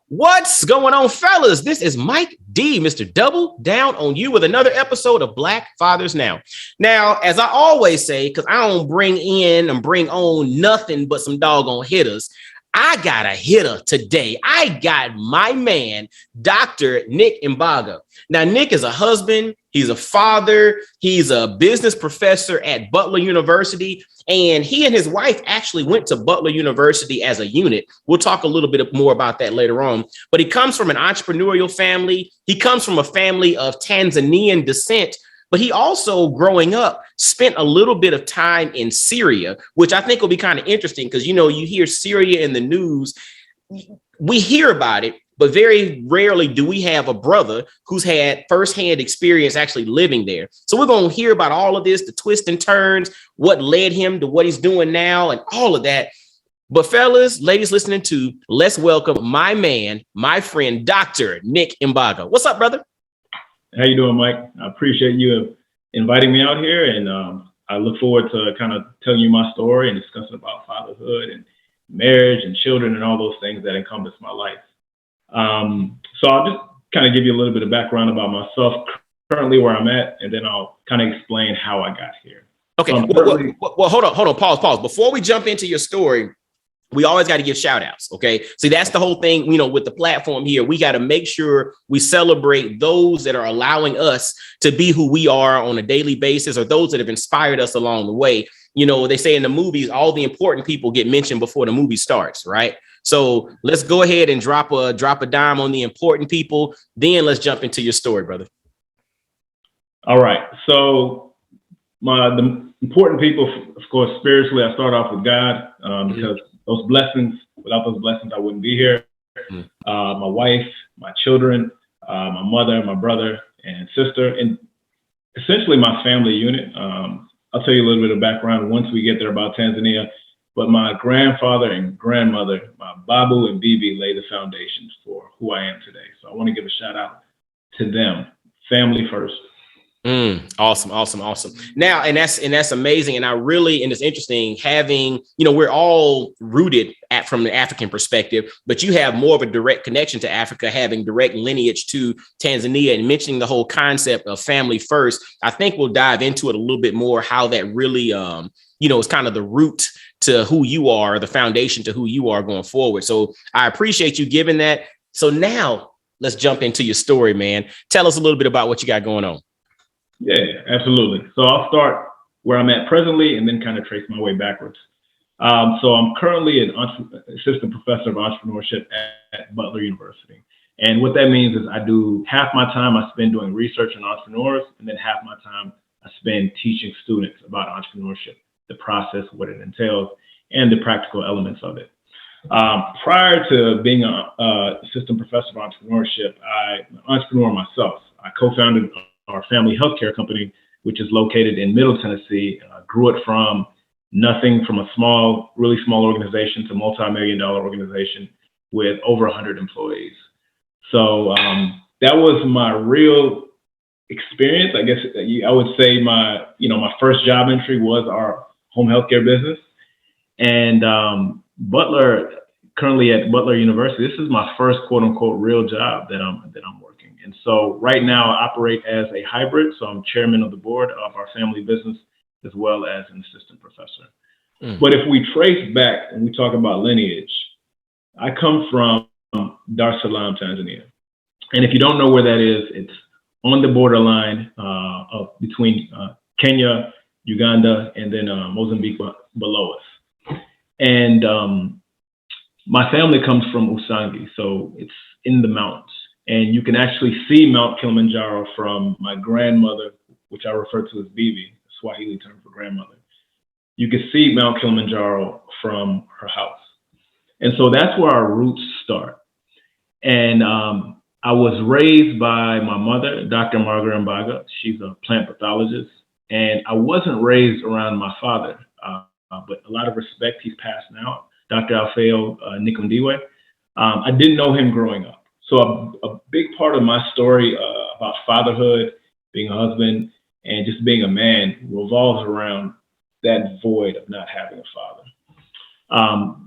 What's going on, fellas? This is Mike D, Mr. Double Down on You with another episode of Black Fathers Now. Now, as I always say, because I don't bring on nothing but some doggone hitters, I got a hitter today. I got my man, Dr. Nick Mmbaga. Now, Nick is a husband. He's a father. He's a business professor at Butler University. And he and his wife actually went to Butler University as a unit. We'll talk a little bit more about that later on. But he comes from an entrepreneurial family. He comes from a family of Tanzanian descent. But he also, growing up, spent a little bit of time in Syria, which I think will be kind of interesting because, you hear Syria in the news. We hear about it, but very rarely do we have a brother who's had firsthand experience actually living there. So we're going to hear about all of this, the twists and turns, what led him to what he's doing now and all of that. But fellas, ladies listening to, let's welcome my man, my friend, Dr. Nick Mmbaga. What's up, brother? How you doing, Mike? I appreciate you inviting me out here, and I look forward to kind of telling you my story and discussing about fatherhood and marriage and children and all those things that encompass my life. So I'll just kind of give you a little bit of background about myself, currently where I'm at, and then I'll kind of explain how I got here. Okay, So well, hold on, pause. Before we jump into your story, we always got to give shout outs. Okay. See, that's the whole thing, with the platform here. We got to make sure we celebrate those that are allowing us to be who we are on a daily basis, or those that have inspired us along the way. They say in the movies, all the important people get mentioned before the movie starts. Right. So let's go ahead and drop a dime on the important people. Then let's jump into your story, brother. All right. So the important people, of course, spiritually, I start off with God because those blessings, without those blessings, I wouldn't be here. My wife, my children, my mother, my brother and sister, and essentially my family unit. I'll tell you a little bit of background once we get there about Tanzania, but my grandfather and grandmother, my Babu and Bibi, laid the foundations for who I am today. So I want to give a shout out to them, family first. Awesome. Now, and that's amazing. And it's interesting having, we're all rooted from the African perspective, but you have more of a direct connection to Africa, having direct lineage to Tanzania, and mentioning the whole concept of family first. I think we'll dive into it a little bit more, how that really, is kind of the root to who you are, the foundation to who you are going forward. So I appreciate you giving that. So now let's jump into your story, man. Tell us a little bit about what you got going on. Yeah, absolutely. So I'll start where I'm at presently and then kind of trace my way backwards. So I'm currently an assistant professor of entrepreneurship at Butler University. And what that means is I do half my time I spend doing research on entrepreneurs, and then half my time I spend teaching students about entrepreneurship, the process, what it entails, and the practical elements of it. Prior to being an assistant professor of entrepreneurship, I'm an entrepreneur myself. I co-founded our family healthcare company, which is located in Middle Tennessee. Grew it from nothing, from a really small organization to multi-million-dollar organization with over 100 employees. So that was my real experience. I guess I would say my first job entry was our home healthcare business. And Butler, currently at Butler University, this is my first quote unquote real job that I'm working. And so right now I operate as a hybrid. So I'm chairman of the board of our family business, as well as an assistant professor. But if we trace back and we talk about lineage, I come from Dar es Salaam, Tanzania. And if you don't know where that is, it's on the borderline between Kenya, Uganda, and then Mozambique below us. And my family comes from Usangi, so it's in the mountains. And you can actually see Mount Kilimanjaro from my grandmother, which I refer to as Bibi, Swahili term for grandmother. You can see Mount Kilimanjaro from her house. And so that's where our roots start. And I was raised by my mother, Dr. Margaret Mmbaga. She's a plant pathologist. And I wasn't raised around my father, but a lot of respect, he's passed now, Dr. Alfeo Nikondiwe. I didn't know him growing up. So a big part of my story about fatherhood, being a husband, and just being a man revolves around that void of not having a father.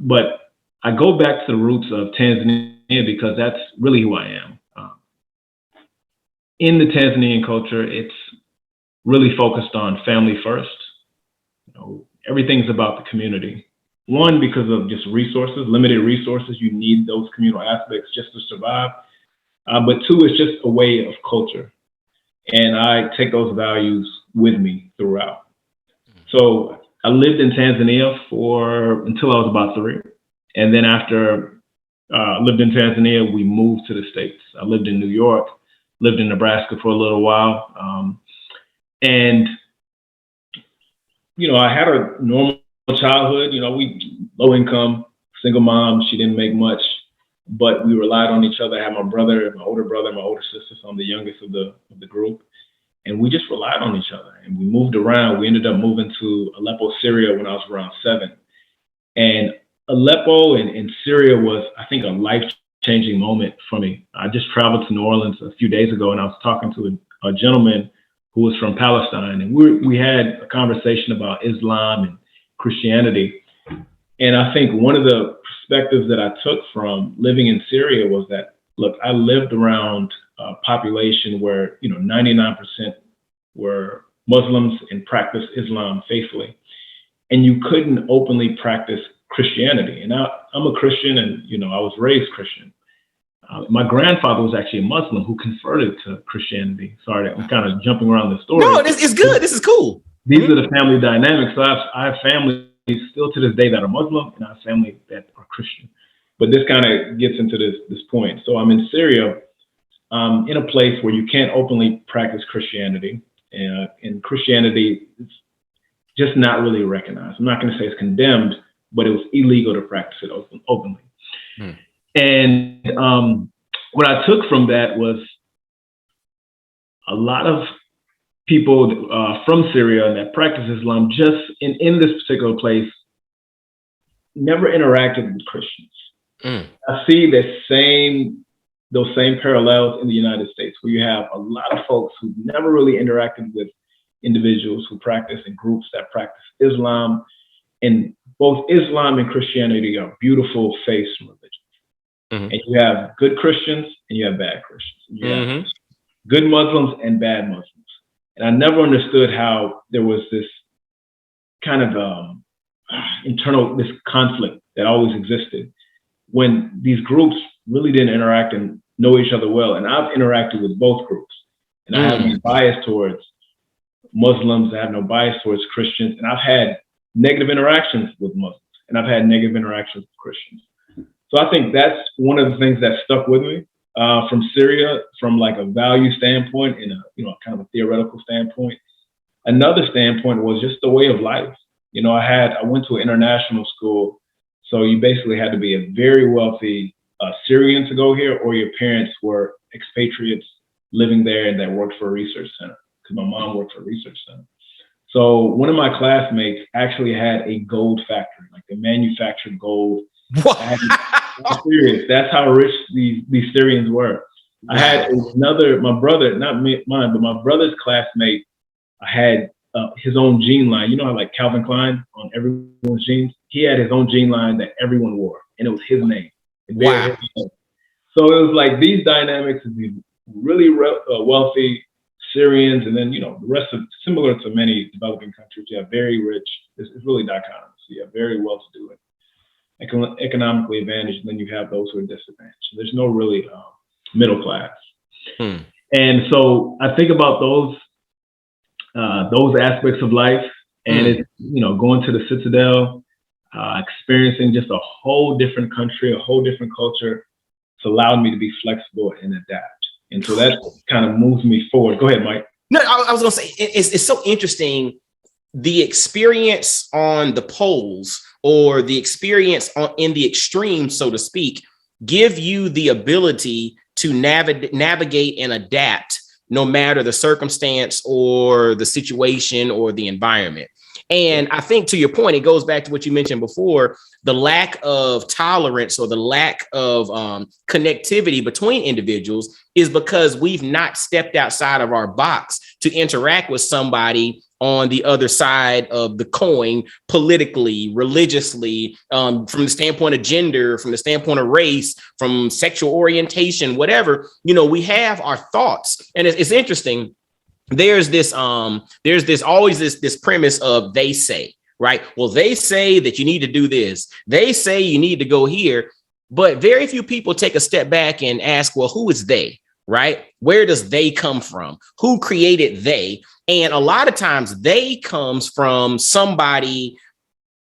But I go back to the roots of Tanzania because that's really who I am. In the Tanzanian culture, it's really focused on family first. Everything's about the community. One, because of just resources, limited resources, you need those communal aspects just to survive. But two, it's just a way of culture. And I take those values with me throughout. So I lived in Tanzania until I was about 3. And then after I lived in Tanzania, we moved to the States. I lived in New York, lived in Nebraska for a little while. And I had a normal childhood. We low income, single mom. She didn't make much, but we relied on each other. I had my brother, my older sister. So I'm the youngest of the group, and we just relied on each other. And we moved around. We ended up moving to Aleppo, Syria, when I was around 7. And Aleppo and Syria was, I think, a life-changing moment for me. I just traveled to New Orleans a few days ago, and I was talking to a gentleman who was from Palestine, and we had a conversation about Islam and Christianity. And I think one of the perspectives that I took from living in Syria was that, look, I lived around a population where 99% were Muslims and practiced Islam faithfully, and you couldn't openly practice Christianity. And I'm a Christian, and I was raised Christian. My grandfather was actually a Muslim who converted to Christianity. Sorry, I'm kind of jumping around the story. No, it's good. This is cool. These are the family dynamics. So I have family still to this day that are Muslim, and I have family that are Christian. But this kind of gets into this point. So I'm in Syria, in a place where you can't openly practice Christianity, and Christianity is just not really recognized. I'm not going to say it's condemned, but it was illegal to practice it openly. And what I took from that was a lot of people from Syria that practice Islam just in this particular place never interacted with Christians. I see those same parallels in the United States, where you have a lot of folks who never really interacted with individuals who practice in groups that practice Islam. And both Islam and Christianity are beautiful faiths and religions. And you have good Christians and you have bad Christians. You have good Muslims and bad Muslims. And I never understood how there was this kind of this conflict that always existed when these groups really didn't interact and know each other well. And I've interacted with both groups, and I have no bias towards Muslims. I have no bias towards Christians. And I've had negative interactions with Muslims, and I've had negative interactions with Christians. So I think that's one of the things that stuck with me from Syria, from like a value standpoint and a kind of a theoretical standpoint. Another standpoint was just the way of life. I went to an international school, so you basically had to be a very wealthy Syrian to go here, or your parents were expatriates living there and that worked for a research center, because my mom worked for a research center. So one of my classmates actually had a gold factory, like they manufactured gold. I'm serious. That's how rich these Syrians were. I had my brother, not mine, but my brother's classmate had his own jean line. You know how like Calvin Klein on everyone's jeans? He had his own jean line that everyone wore, and it was his name. Wow. So it was like these dynamics of these really wealthy Syrians, and then the rest of, similar to many developing countries, you have very rich. It's really dichotomous. You have very well-to-do and economically advantaged, and then you have those who are disadvantaged. There's no really middle class. And so I think about those aspects of life, and it's going to the Citadel, experiencing just a whole different country, a whole different culture. It's allowed me to be flexible and adapt. And so that kind of moves me forward. Go ahead, Mike. No, I was going to say, it's so interesting, the experience on the poles, or the experience in the extreme, so to speak, give you the ability to navigate and adapt no matter the circumstance or the situation or the environment. And I think, to your point, it goes back to what you mentioned before, the lack of tolerance or the lack of connectivity between individuals is because we've not stepped outside of our box to interact with somebody on the other side of the coin, politically, religiously, from the standpoint of gender, from the standpoint of race, from sexual orientation, whatever, we have our thoughts. And it's interesting. There's this always this premise of they say, right? Well, they say that you need to do this. They say you need to go here. But very few people take a step back and ask, well, who is they, right? Where does they come from? Who created they? And a lot of times they comes from somebody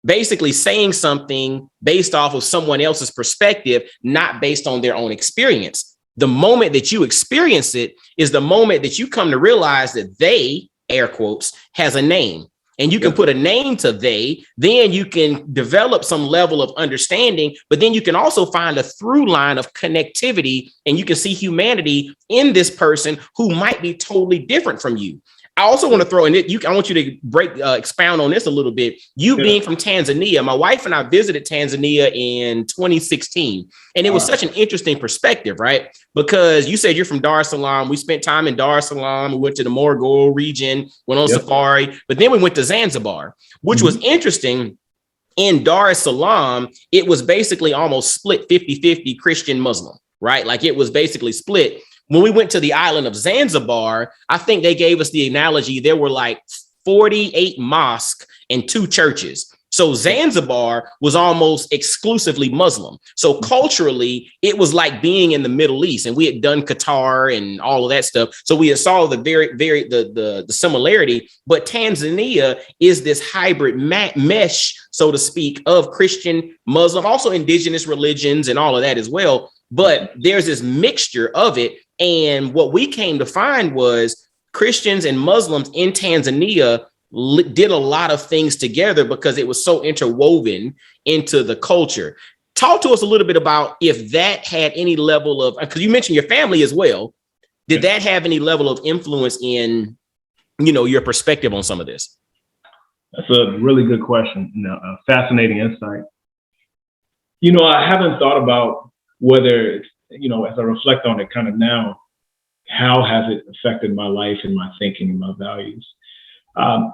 basically saying something based off of someone else's perspective, not based on their own experience. The moment that you experience it is the moment that you come to realize that they, air quotes, has a name. And you can put a name to they, then you can develop some level of understanding, but then you can also find a through line of connectivity, and you can see humanity in this person who might be totally different from you. I also want to throw in it. I want you to expound on this a little bit. You being from Tanzania, my wife and I visited Tanzania in 2016, and it was such an interesting perspective, right? Because you said you're from Dar es Salaam. We spent time in Dar es Salaam. We went to the Morogoro region, went on safari, but then we went to Zanzibar, which was interesting. In Dar es Salaam, it was basically almost split 50-50 Christian Muslim, right? Like it was basically split. When we went to the island of Zanzibar, I think they gave us the analogy. There were like 48 mosques and 2 churches. So Zanzibar was almost exclusively Muslim. So culturally, it was like being in the Middle East, and we had done Qatar and all of that stuff. So we saw the the similarity. But Tanzania is this hybrid mesh, so to speak, of Christian, Muslim, also indigenous religions and all of that as well. But there's this mixture of it. And what we came to find was Christians and Muslims in Tanzania did a lot of things together because it was so interwoven into the culture. Talk to us a little bit about if that had any level of, because you mentioned your family as well. Did that have any level of influence in, your perspective on some of this? That's a really good question. A fascinating insight. I haven't thought about whether, as I reflect on it kind of now, how has it affected my life and my thinking and my values?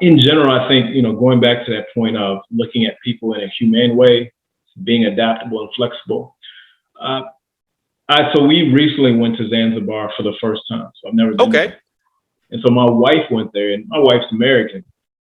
In general, I think, going back to that point of looking at people in a humane way, being adaptable and flexible. So we recently went to Zanzibar for the first time. So I've never been there. And so my wife went there, and my wife's American.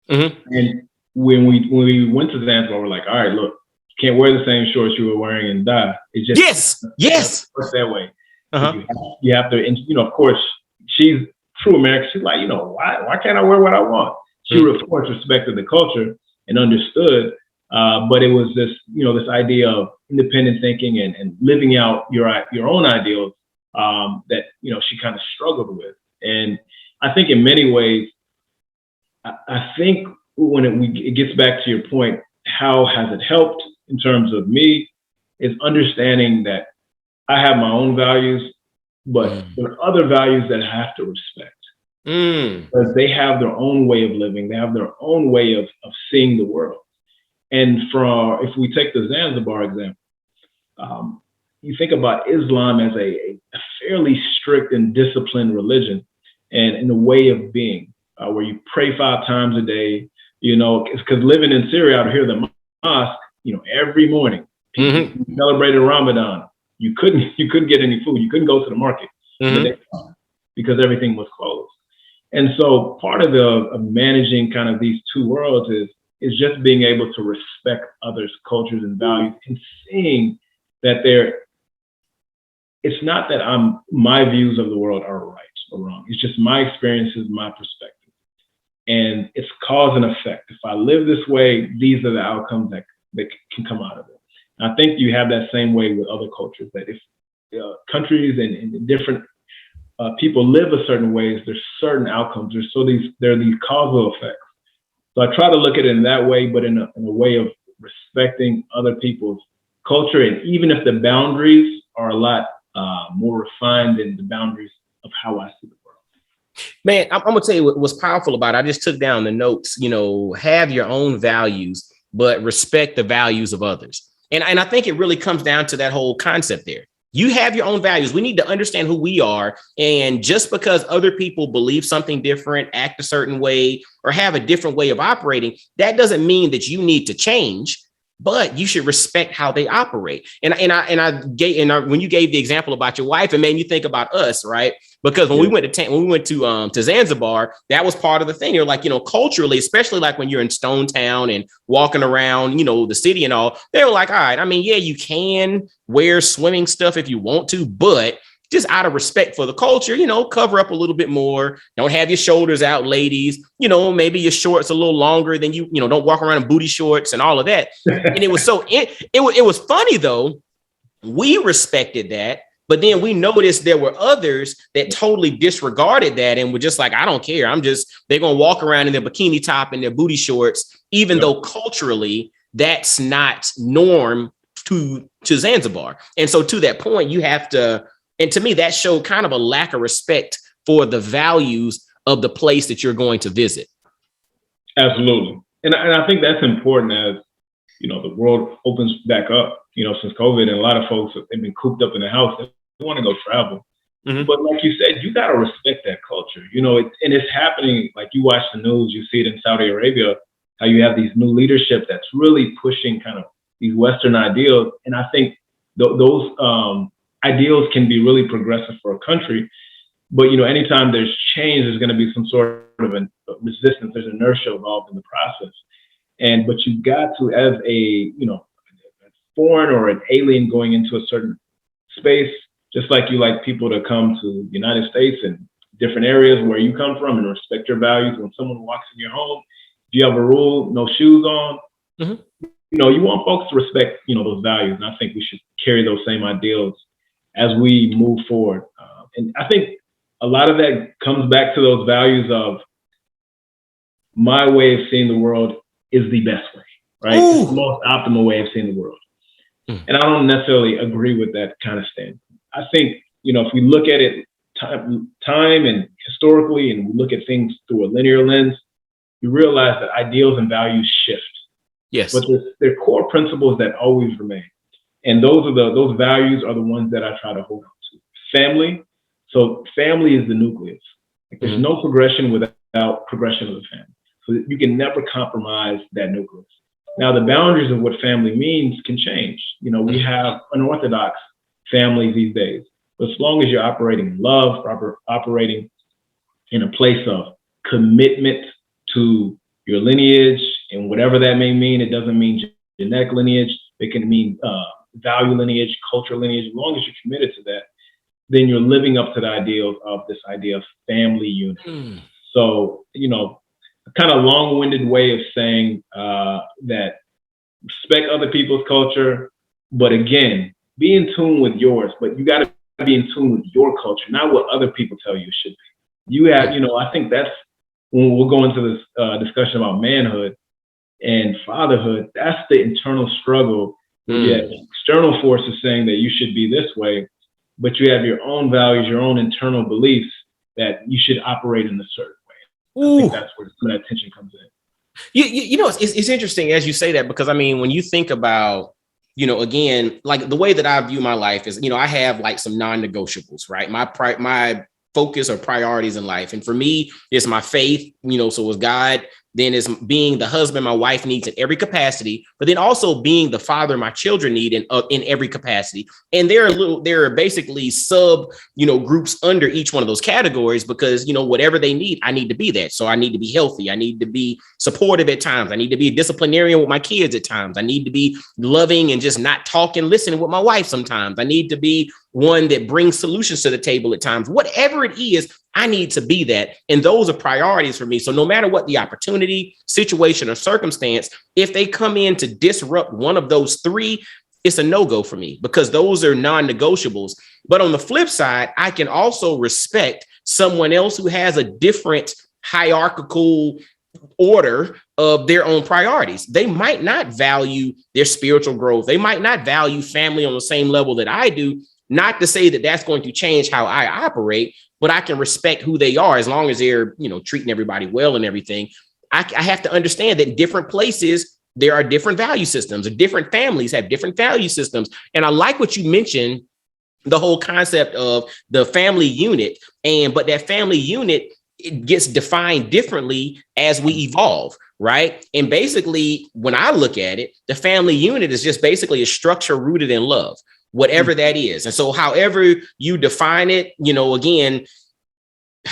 Mm-hmm. And when we went to Zanzibar, we're like, all right, look, can't wear the same shorts you were wearing in Da. It's just yes, works that way. Uh-huh. You have to, and of course, she's true American. She's like, why can't I wear what I want? She of course respected the culture and understood, but it was this, this idea of independent thinking and living out your own ideals that she kind of struggled with. And I think in many ways, I think when it gets back to your point, how has it helped in terms of me is understanding that I have my own values, but there are other values that I have to respect. Because they have their own way of living. They have their own way of seeing the world. And if we take the Zanzibar example, you think about Islam as a fairly strict and disciplined religion and in a way of being, where you pray 5 times a day, because living in Syria out here, the mosque, every morning, people celebrated Ramadan. You couldn't get any food. You couldn't go to the market because everything was closed. And so part of managing kind of these two worlds is just being able to respect others' cultures and values and seeing that it's not that my views of the world are right or wrong. It's just my experiences, my perspective. And it's cause and effect. If I live this way, these are the outcomes that can come out of it. And I think you have that same way with other cultures, that if countries and different people live a certain ways, there's certain outcomes. There are these causal effects. So I try to look at it in that way, but in a way of respecting other people's culture. And even if the boundaries are a lot more refined than the boundaries of how I see the world. Man, I'm going to tell you what's powerful about it. I just took down the notes, have your own values, but respect the values of others. And I think it really comes down to that whole concept there. You have your own values. We need to understand who we are. And just because other people believe something different, act a certain way, or have a different way of operating, that doesn't mean that you need to change, but you should respect how they operate. And when you gave the example about your wife, it made me think about us, right? Because when we went to Zanzibar, that was part of the thing. You're like, culturally, especially like when you're in Stone Town and walking around, the city and all, they were like, all right, I mean, yeah, you can wear swimming stuff if you want to, but just out of respect for the culture, cover up a little bit more. Don't have your shoulders out, ladies. Maybe your shorts a little longer than don't walk around in booty shorts and all of that. And it was it was funny though. We respected that. But then we noticed there were others that totally disregarded that and were just like, I don't care. They're going to walk around in their bikini top and their booty shorts, even though culturally that's not norm to Zanzibar. And so to that point, you have to, and to me, that showed kind of a lack of respect for the values of the place that you're going to visit. Absolutely. And I think that's important as, the world opens back up, since COVID, and a lot of folks have been cooped up in the house. They want to go travel. Mm-hmm. But like you said, you got to respect that culture, and it's happening. Like you watch the news, you see it in Saudi Arabia, how you have these new leadership that's really pushing kind of these Western ideals. And I think those ideals can be really progressive for a country. But, anytime there's change, there's going to be some sort of a resistance. There's inertia involved in the process. But you got to, as a foreign or an alien going into a certain space, just like you like people to come to the United States and different areas where you come from and respect your values. When someone walks in your home, if you have a rule, no shoes on, mm-hmm. You want folks to respect, those values. And I think we should carry those same ideals as we move forward. And I think a lot of that comes back to those values of my way of seeing the world is the best way, right? It's the most optimal way of seeing the world. Mm. And I don't necessarily agree with that kind of stance. I think, if we look at it time and historically, and we look at things through a linear lens, you realize that ideals and values shift. Yes. But they're core principles that always remain. And those values are the ones that I try to hold on to. Family. So family is the nucleus. Like there's no progression without progression of the family. So you can never compromise that nucleus. Now, the boundaries of what family means can change. We have unorthodox families these days. But as long as you're operating in love, operating in a place of commitment to your lineage and whatever that may mean, it doesn't mean genetic lineage. It can mean value lineage, cultural lineage. As long as you're committed to that, then you're living up to the ideals of this idea of family unity. Mm. So, a kind of long-winded way of saying that respect other people's culture, but again, be in tune with yours. But you got to be in tune with your culture, not what other people tell you it should be. You have, I think that's when we'll go into this discussion about manhood and fatherhood. That's the internal struggle. You have external forces saying that you should be this way, but you have your own values, your own internal beliefs that you should operate in a certain way. I think that's where some of that tension comes in. It's interesting as you say that, because I mean, when you think about, again, like the way that I view my life is, I have like some non-negotiables, right? My focus or priorities in life. And for me, it's my faith, so is God. Then is being the husband my wife needs in every capacity, but then also being the father my children need in every capacity. And there are basically sub, groups under each one of those categories, because, whatever they need, I need to be that. So I need to be healthy. I need to be supportive at times. I need to be a disciplinarian with my kids at times. I need to be loving and just not talking, listening with my wife sometimes. I need to be one that brings solutions to the table at times. Whatever it is, I need to be that. And those are priorities for me. So no matter what the opportunity, situation, or circumstance, if they come in to disrupt one of those three, it's a no-go for me, because those are non-negotiables. But on the flip side, I can also respect someone else who has a different hierarchical order of their own priorities. They might not value their spiritual growth. They might not value family on the same level that I do. Not to say that that's going to change how I operate, but I can respect who they are as long as they're, treating everybody well and everything. I have to understand that in different places, there are different value systems, or different families have different value systems. And I like what you mentioned the whole concept of the family unit, but that family unit, it gets defined differently as we evolve, right? And basically, when I look at it, the family unit is just basically a structure rooted in love, whatever that is. And so however you define it, again,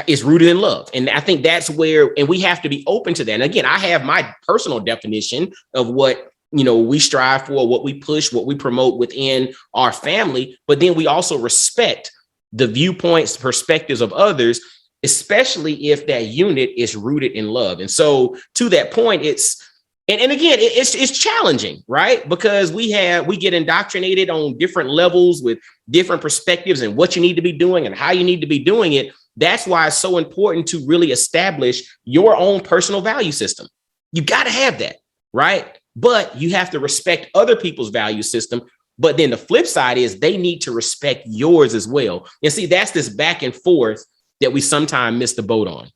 is rooted in love. And I think that's where, and we have to be open to that. And again, I have my personal definition of what we strive for, what we push, what we promote within our family, but then we also respect the viewpoints, perspectives of others, especially if that unit is rooted in love. And so to that point, and again, it's challenging, right? Because we get indoctrinated on different levels with different perspectives and what you need to be doing and how you need to be doing it. That's why it's so important to really establish your own personal value system. You got to have that, right? But you have to respect other people's value system. But then the flip side is they need to respect yours as well. And see, that's this back and forth that we sometimes miss the boat on.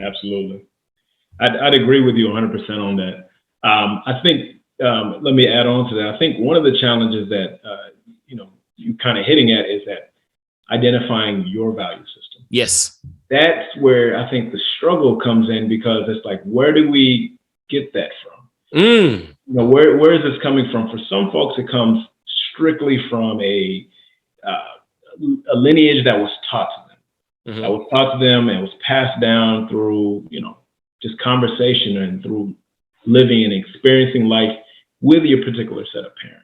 Absolutely. I'd agree with you 100% on that. I think, let me add on to that. I think one of the challenges that, you kind of hitting at is that identifying your value system. Yes. That's where I think the struggle comes in, because it's like, where do we get that from? Where is this coming from? For some folks, it comes strictly from a lineage that was taught to them. That was taught to them and was passed down through, just conversation and through living and experiencing life with your particular set of parents.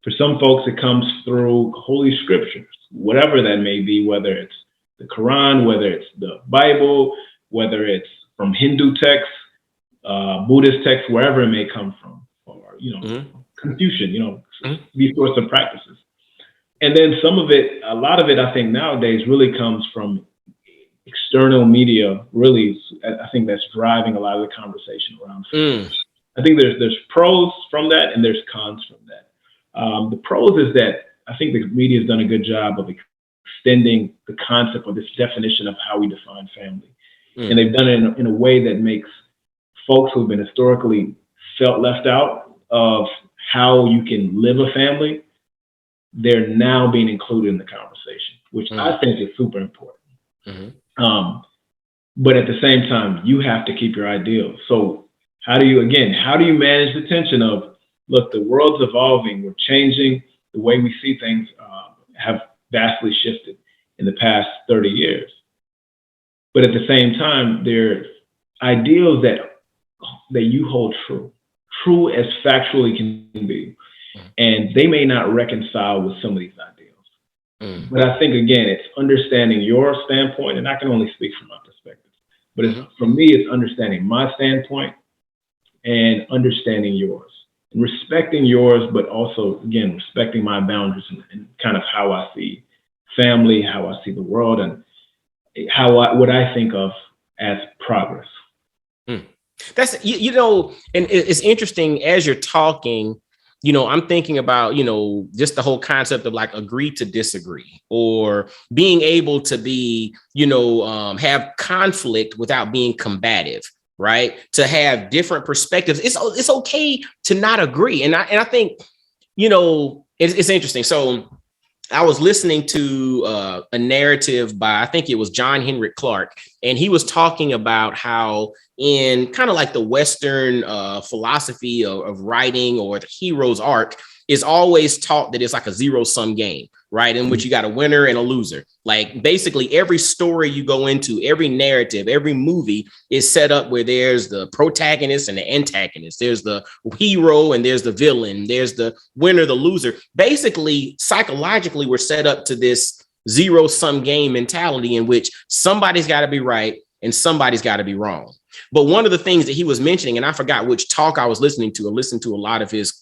For some folks, it comes through Holy Scriptures, whatever that may be, whether it's the Quran, whether it's the Bible, whether it's from Hindu texts, Buddhist texts, wherever it may come from, or, Confucian, these sorts of practices. And then a lot of it, I think nowadays really comes from external media. Really, I think that's driving a lot of the conversation around family. I think there's pros from that and there's cons from that. The pros is that I think the media has done a good job of extending the concept of this definition of how we define family. And they've done it in a way that makes folks who've been historically felt left out of how you can live a family, they're now being included in the conversation, which I think is super important. But at the same time, you have to keep your ideals. So how do you manage the tension of, look, the world's evolving, we're changing, the way we see things have vastly shifted in the past 30 years. But at the same time, there's ideals that you hold true as factually can be. And they may not reconcile with some of these ideals. But I think, again, it's understanding your standpoint, and I can only speak from my perspective. But for me, it's understanding my standpoint and understanding yours. And respecting yours, but also, again, respecting my boundaries and kind of how I see family, how I see the world, and what I think of as progress. That's, and it's interesting as you're talking, I'm thinking about, just the whole concept of like agree to disagree, or being able to be, have conflict without being combative, right? To have different perspectives. It's okay to not agree. And I think, it's interesting. So I was listening to a narrative by, I think it was John Henrik Clarke, and he was talking about how in kind of like the Western philosophy of writing, or the hero's arc, is always taught that it's like a zero-sum game, right? In which you got a winner and a loser. Like basically every story you go into, every narrative, every movie is set up where there's the protagonist and the antagonist. There's the hero and there's the villain. There's the winner, the loser. Basically, psychologically, we're set up to this zero-sum game mentality in which somebody's got to be right and somebody's got to be wrong. But one of the things that he was mentioning, and I forgot which talk I was listening to, I listened to a lot of his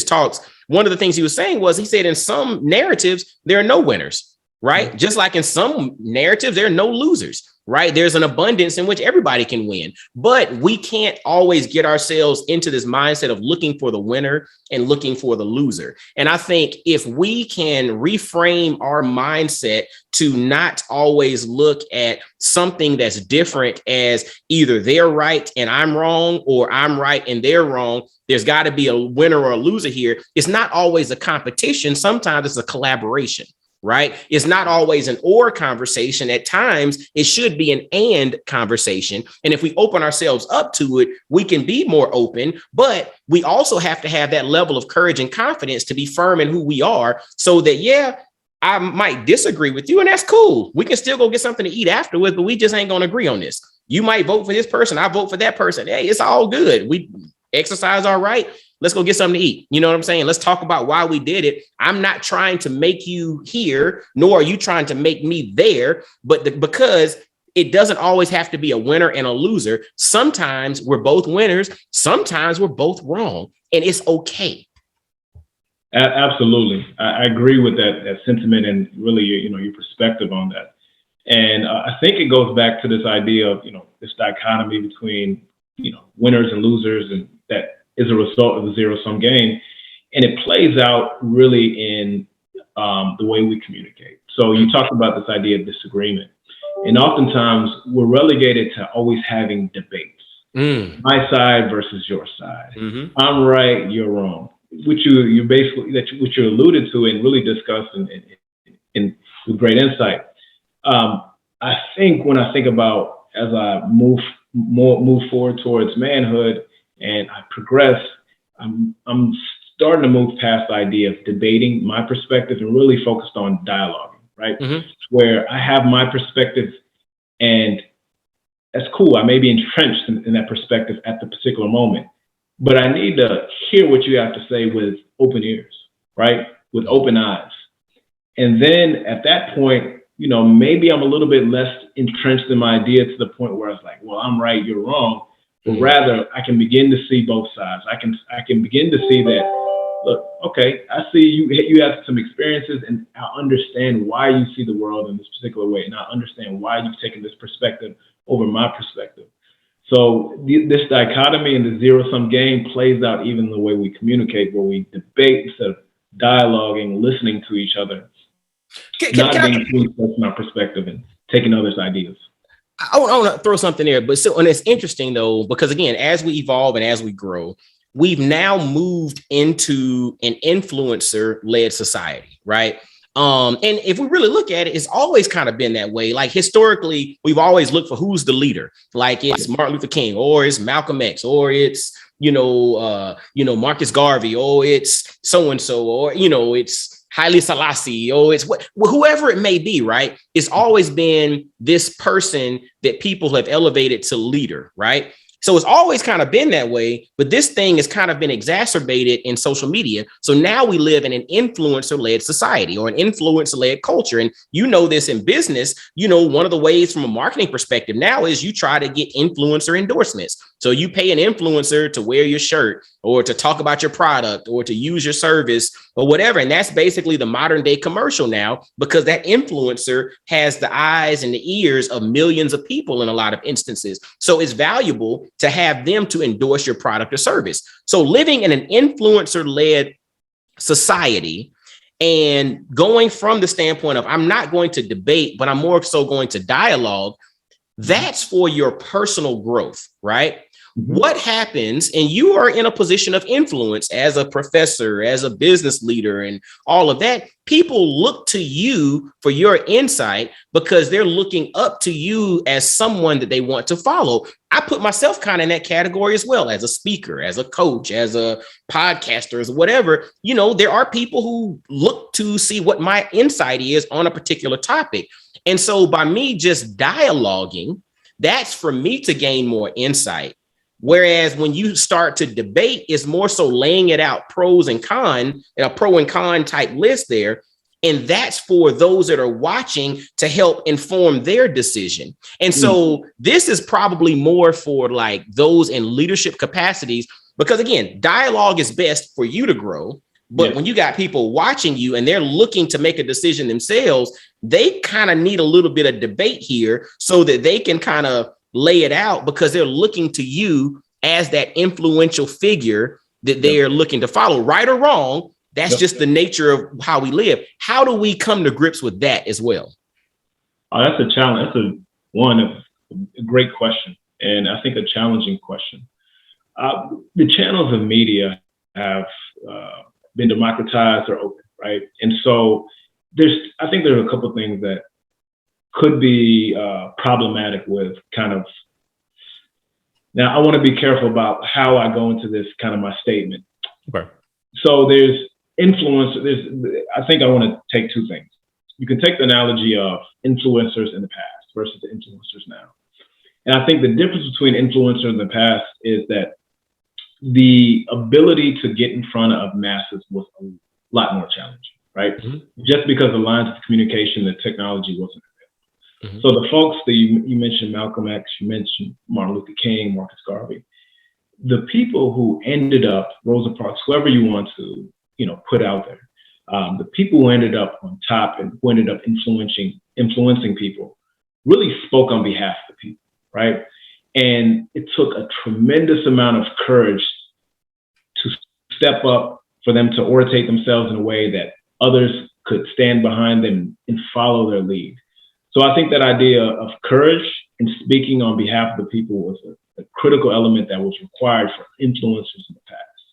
talks. One of the things he was saying was, he said in some narratives, there are no winners, right? Just like in some narratives, there are no losers. right? There's an abundance in which everybody can win, but we can't always get ourselves into this mindset of looking for the winner and looking for the loser. And I think if we can reframe our mindset to not always look at something that's different as either they're right and I'm wrong, or I'm right and they're wrong, there's got to be a winner or a loser here. It's not always a competition. Sometimes it's a collaboration. Right? It's not always an or conversation. At times, it should be an and conversation. And if we open ourselves up to it, we can be more open, but we also have to have that level of courage and confidence to be firm in who we are, so that, yeah, I might disagree with you, and that's cool. We can still go get something to eat afterwards, but we just ain't going to agree on this. You might vote for this person. I vote for that person. Hey, it's all good. We exercise all right. Let's go get something to eat. You know what I'm saying? Let's talk about why we did it. I'm not trying to make you here, nor are you trying to make me there, but because it doesn't always have to be a winner and a loser. Sometimes we're both winners. Sometimes we're both wrong, and it's okay. Absolutely. I agree with that sentiment, and really your perspective on that. And I think it goes back to this idea of, this dichotomy between, winners and losers, and that is a result of the zero-sum game. And it plays out really in the way we communicate. So you talked about this idea of disagreement. And oftentimes we're relegated to always having debates. My side versus your side. Mm-hmm. I'm right, you're wrong. Which you basically, which you alluded to and really discussed in with great insight. I think when I think about, as I move forward towards manhood, and I progress, I'm starting to move past the idea of debating my perspective and really focused on dialoguing, right? Mm-hmm. Where I have my perspective, and that's cool. I may be entrenched in that perspective at the particular moment, but I need to hear what you have to say with open ears, right? With open eyes. And then at that point, maybe I'm a little bit less entrenched in my idea to the point where it's like, well, I'm right, you're wrong. But rather, I can begin to see both sides. I can begin to see that, look, okay, I see you have some experiences, and I understand why you see the world in this particular way, and I understand why you've taken this perspective over my perspective. So this dichotomy in the zero-sum game plays out even in the way we communicate, where we debate instead of dialoguing, listening to each other, not being too interested in our perspective and taking others' ideas. I want to throw something there, but and it's interesting though, because again, as we evolve and as we grow, we've now moved into an influencer-led society, right? And if we really look at it, it's always kind of been that way. Like historically, we've always looked for who's the leader. Like it's Martin Luther King, or it's Malcolm X, or it's Marcus Garvey, or it's so and so, or it's Haile Selassie, it's whoever it may be, right? It's always been this person that people have elevated to leader, right? So it's always kind of been that way, but this thing has kind of been exacerbated in social media. So now we live in an influencer-led society, or an influencer-led culture. And this in business, one of the ways from a marketing perspective now is you try to get influencer endorsements. So you pay an influencer to wear your shirt, or to talk about your product, or to use your service, or whatever. And that's basically the modern day commercial now, because that influencer has the eyes and the ears of millions of people in a lot of instances. So it's valuable to have them to endorse your product or service. So living in an influencer-led society, and going from the standpoint of, I'm not going to debate, but I'm more so going to dialogue, that's for your personal growth, right? What happens, and you are in a position of influence as a professor, as a business leader, and all of that, people look to you for your insight because they're looking up to you as someone that they want to follow. I put myself kind of in that category as well, as a speaker, as a coach, as a podcaster, as whatever. There are people who look to see what my insight is on a particular topic. And so by me just dialoguing, that's for me to gain more insight. Whereas when you start to debate, it's more so laying it out, pros and cons, a pro and con type list there. And that's for those that are watching to help inform their decision. And so this is probably more for like those in leadership capacities, because again, dialogue is best for you to grow. But when you got people watching you and they're looking to make a decision themselves, they kind of need a little bit of debate here so that they can kind of lay it out, because they're looking to you as that influential figure that they are looking to follow, right or wrong. That's just the nature of how we live. How do we come to grips with that as well? Oh, that's a challenge. That's a great question, and I think a challenging question. The channels of media have been democratized or open, right? And so I think there's a couple of things that could be problematic with kind of. Now, I want to be careful about how I go into this kind of my statement. Okay. So there's influence. I think I want to take two things. You can take the analogy of influencers in the past versus the influencers now. And I think the difference between influencers in the past is that the ability to get in front of masses was a lot more challenging, right? Mm-hmm. Just because the lines of communication, the technology wasn't available. Mm-hmm. So the folks that you mentioned, Malcolm X, you mentioned Martin Luther King, Marcus Garvey, the people who ended up, Rosa Parks, whoever you want to, put out there, the people who ended up on top and who ended up influencing people really spoke on behalf of the people, right? And it took a tremendous amount of courage to step up for them to orientate themselves in a way that others could stand behind them and follow their lead. So I think that idea of courage and speaking on behalf of the people was a critical element that was required for influencers in the past.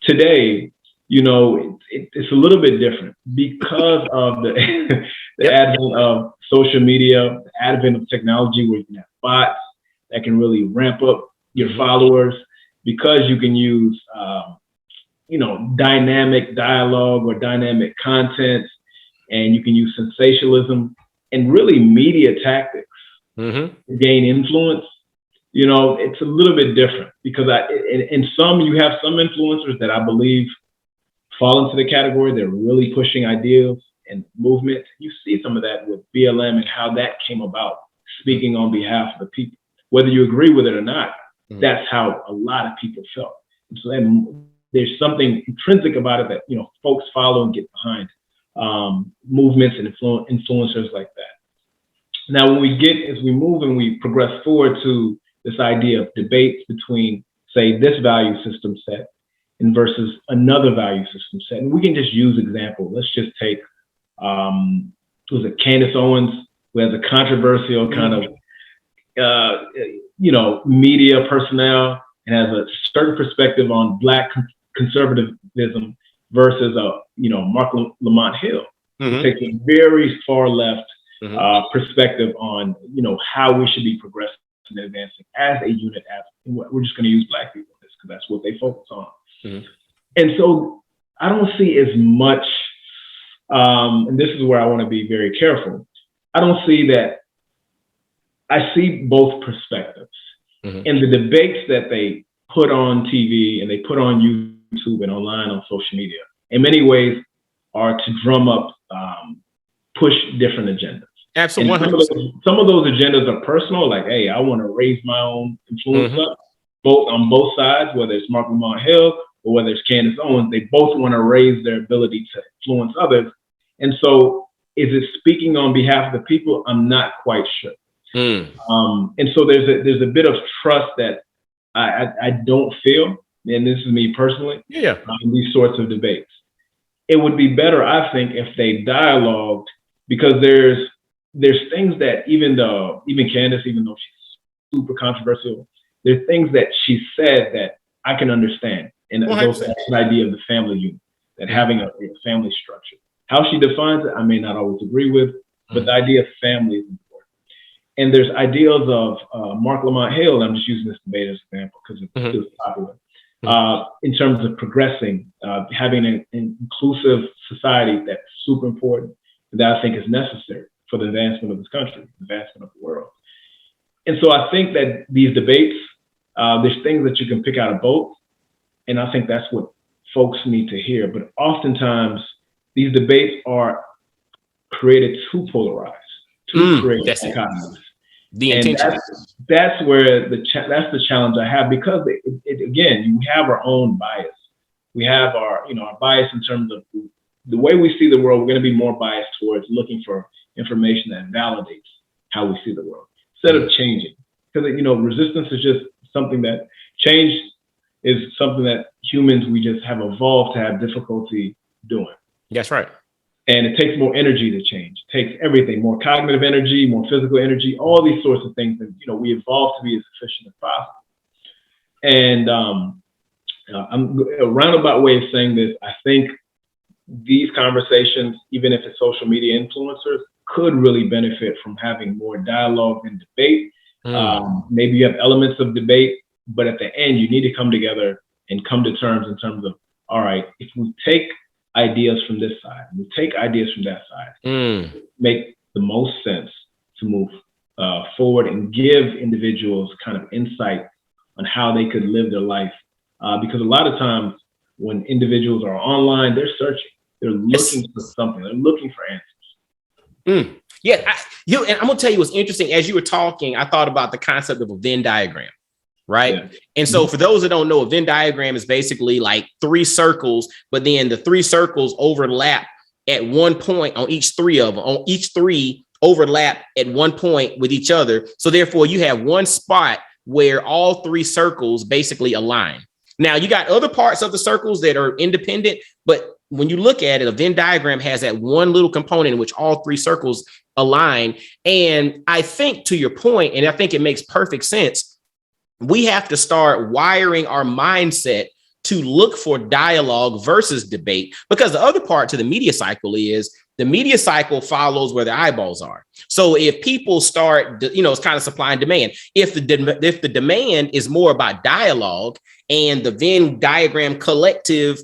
Today, it's a little bit different because of the advent of social media, the advent of technology where you can have bots that can really ramp up your followers, because you can use, dynamic dialogue or dynamic content, and you can use sensationalism and really media tactics to gain influence. It's a little bit different because you have some influencers that I believe fall into the category. They're really pushing ideals and movement. You see some of that with BLM and how that came about, speaking on behalf of the people. Whether you agree with it or not, that's how a lot of people felt. And so there's something intrinsic about it that, folks follow and get behind movements and influencers like that. Now, as we move and we progress forward to this idea of debates between, say, this value system set and versus another value system set, and we can just use example. Let's just take, was it Candace Owens, who has a controversial kind of media personnel and has a certain perspective on Black conservatism versus Mark Lamont Hill, who takes a very far left perspective on how we should be progressing and advancing as a unit. We're just going to use Black people because that's what they focus on. And so I don't see as much, and this is where I want to be very careful. I don't see that. I see both perspectives. And the debates that they put on TV and they put on YouTube and online on social media, in many ways, are to drum up, push different agendas. Absolutely. Some of those agendas are personal, like, hey, I want to raise my own influence up, on both sides, whether it's Mark Lamont Hill or whether it's Candace Owens. They both want to raise their ability to influence others. And so is it speaking on behalf of the people? I'm not quite sure. And so there's a bit of trust that I don't feel, and this is me personally, in these sorts of debates. It would be better, I think, if they dialogued, because there's things that even Candace, even though she's super controversial, there's things that she said that I can understand. And those the idea of the family unit, that having a family structure. How she defines it, I may not always agree with, but the idea of family is important. And there's ideals of Mark Lamont Hill, and I'm just using this debate as an example because it was popular, in terms of progressing, having an inclusive society that's super important, that I think is necessary for the advancement of this country, the advancement of the world. And so I think that these debates, there's things that you can pick out of both, and I think that's what folks need to hear. But oftentimes, these debates are created too polarized, to create dichotomies. The intention. That's where that's the challenge I have, because again, you have our own bias we have our, our bias in terms of the way we see the world. We're going to be more biased towards looking for information that validates how we see the world instead of changing. Because, resistance is just something that change is something that humans, we just have evolved to have difficulty doing. That's right. And it takes more energy to change. It takes everything, more cognitive energy, more physical energy, all these sorts of things. And, we evolved to be as efficient as possible. And I'm a roundabout way of saying this. I think these conversations, even if it's social media influencers, could really benefit from having more dialogue and debate. Maybe you have elements of debate, but at the end, you need to come together and come to terms in terms of, all right, if we take ideas from this side, we take ideas from that side, make the most sense to move forward and give individuals kind of insight on how they could live their life. Because a lot of times when individuals are online, they're searching, they're looking for something, they're looking for answers. Yeah, and I'm gonna tell you what's interesting. As you were talking, I thought about the concept of a Venn diagram, right? Yeah. And so for those that don't know, a Venn diagram is basically like three circles, but then the three circles overlap at one point on each three of them. On each three overlap at one point with each other. So therefore, you have one spot where all three circles basically align. Now, you got other parts of the circles that are independent, but when you look at it, a Venn diagram has that one little component in which all three circles align. And I think, to your point, and I think it makes perfect sense, we have to start wiring our mindset to look for dialogue versus debate, because the other part to the media cycle is the media cycle follows where the eyeballs are. So if people start, it's kind of supply and demand. If the demand is more about dialogue and the Venn diagram collective,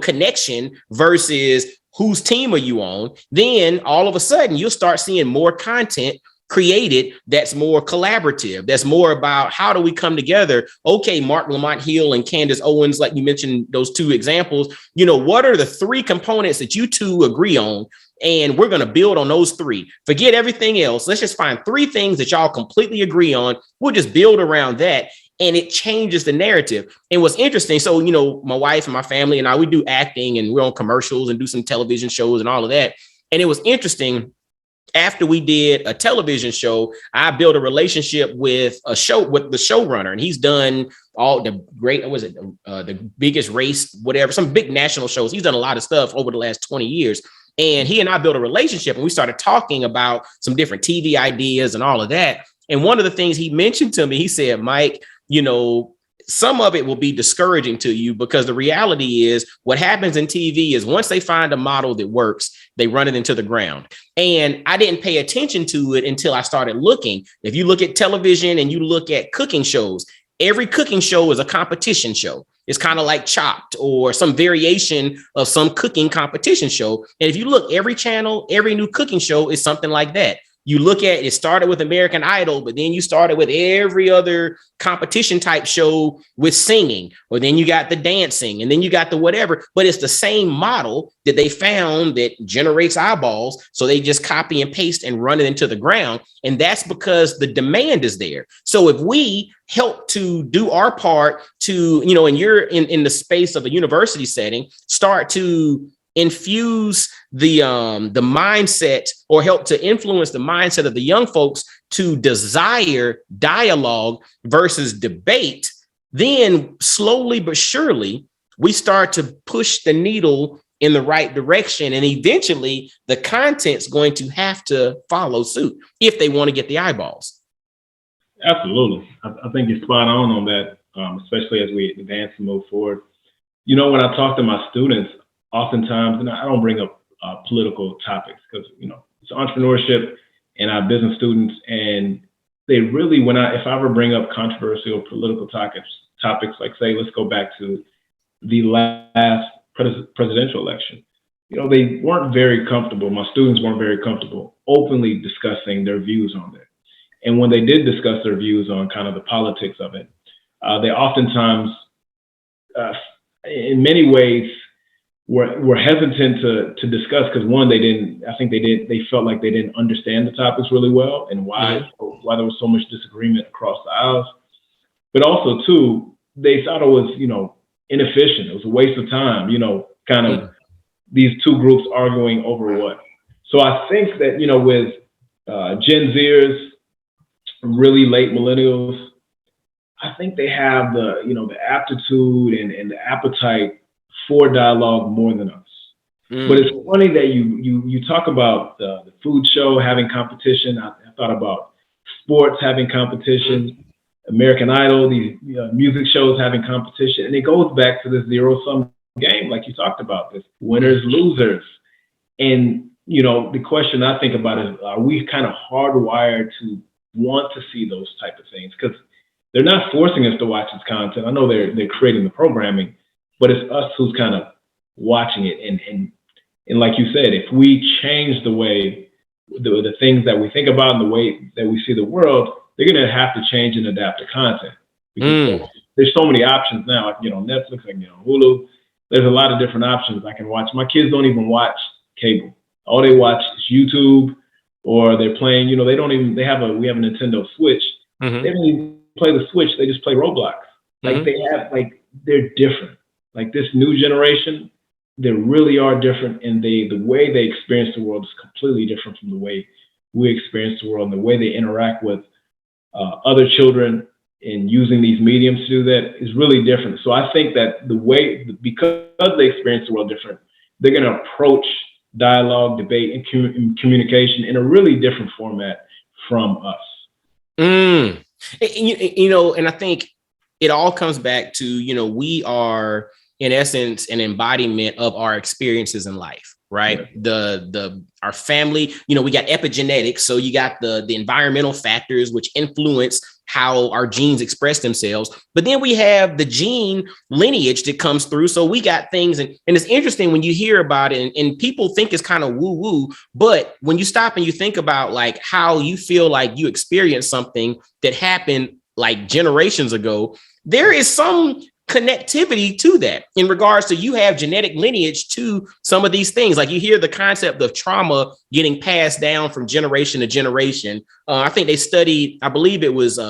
connection versus whose team are you on, then all of a sudden you'll start seeing more content created that's more collaborative, that's more about how do we come together. Okay, Mark Lamont Hill and Candace Owens, like you mentioned, those two examples, what are the three components that you two agree on? And we're going to build on those three. Forget everything else. Let's just find three things that y'all completely agree on. We'll just build around that. And it changes the narrative. And what's interesting, so, my wife and my family and I, we do acting and we're on commercials and do some television shows and all of that. And it was interesting. After we did a television show, I built a relationship with the showrunner, and he's done all the great, the Biggest Race, whatever, some big national shows. He's done a lot of stuff over the last 20 years. And he and I built a relationship, and we started talking about some different TV ideas and all of that. And one of the things he mentioned to me, he said, Mike, some of it will be discouraging to you, because the reality is what happens in TV is once they find a model that works, they run it into the ground. And I didn't pay attention to it until I started looking. If you look at television and you look at cooking shows, every cooking show is a competition show. It's kind of like Chopped or some variation of some cooking competition show. And if you look, every channel, every new cooking show is something like that. You look at it started with American Idol, but then you started with every other competition type show with singing, or then you got the dancing, and then you got the whatever, but it's the same model that they found that generates eyeballs. So they just copy and paste and run it into the ground. And that's because the demand is there. So if we help to do our part to, and you're in the space of a university setting, start to infuse the mindset, or help to influence the mindset of the young folks to desire dialogue versus debate, then slowly but surely we start to push the needle in the right direction. And eventually the content's going to have to follow suit if they want to get the eyeballs. Absolutely. I think you're spot on that, especially as we advance and move forward. When I talk to my students, oftentimes, and I don't bring up political topics because, it's entrepreneurship, and I have business students, and they really, if I ever bring up controversial political topics, like, say, let's go back to the last presidential election, they weren't very comfortable. My students weren't very comfortable openly discussing their views on it. And when they did discuss their views on kind of the politics of it, they oftentimes, in many ways, were hesitant to discuss, because one, they felt like they didn't understand the topics really well, and why there was so much disagreement across the aisles. But also, too, they thought it was, inefficient. It was a waste of time, kind of these two groups arguing over what. So I think that, with Gen Zers, really late millennials, I think they have the aptitude and the appetite for dialogue more than us. But it's funny that you talk about the food show having competition. I thought about sports having competition, American Idol, these music shows having competition, and it goes back to this zero-sum game, like you talked about, this winners, losers. And the question I think about is, are we kind of hardwired to want to see those type of things? Because they're not forcing us to watch this content. I know they're creating the programming, but it's us who's kind of watching it. And like you said, if we change the way the things that we think about and the way that we see the world, they're going to have to change and adapt the content. Because there's so many options now, like Netflix, like Hulu. There's a lot of different options I can watch. My kids don't even watch cable. All they watch is YouTube, or they're playing. We have a Nintendo Switch. They don't even play the Switch. They just play Roblox. Like they're different. Like this new generation, they really are different, and the way they experience the world is completely different from the way we experience the world, and the way they interact with other children and using these mediums to do that is really different. So I think that because they experience the world different, they're going to approach dialogue, debate, and communication in a really different format from us. And I think it all comes back to, we are in essence an embodiment of our experiences in life, right? Yeah. Our family, we got epigenetics. So you got the environmental factors which influence how our genes express themselves. But then we have the gene lineage that comes through. So we got things, and it's interesting when you hear about it, and people think it's kind of woo-woo, but when you stop and you think about like how you feel like you experienced something that happened like generations ago, there is some connectivity to that in regards to you have genetic lineage to some of these things. Like you hear the concept of trauma getting passed down from generation to generation. I think they studied, I believe it was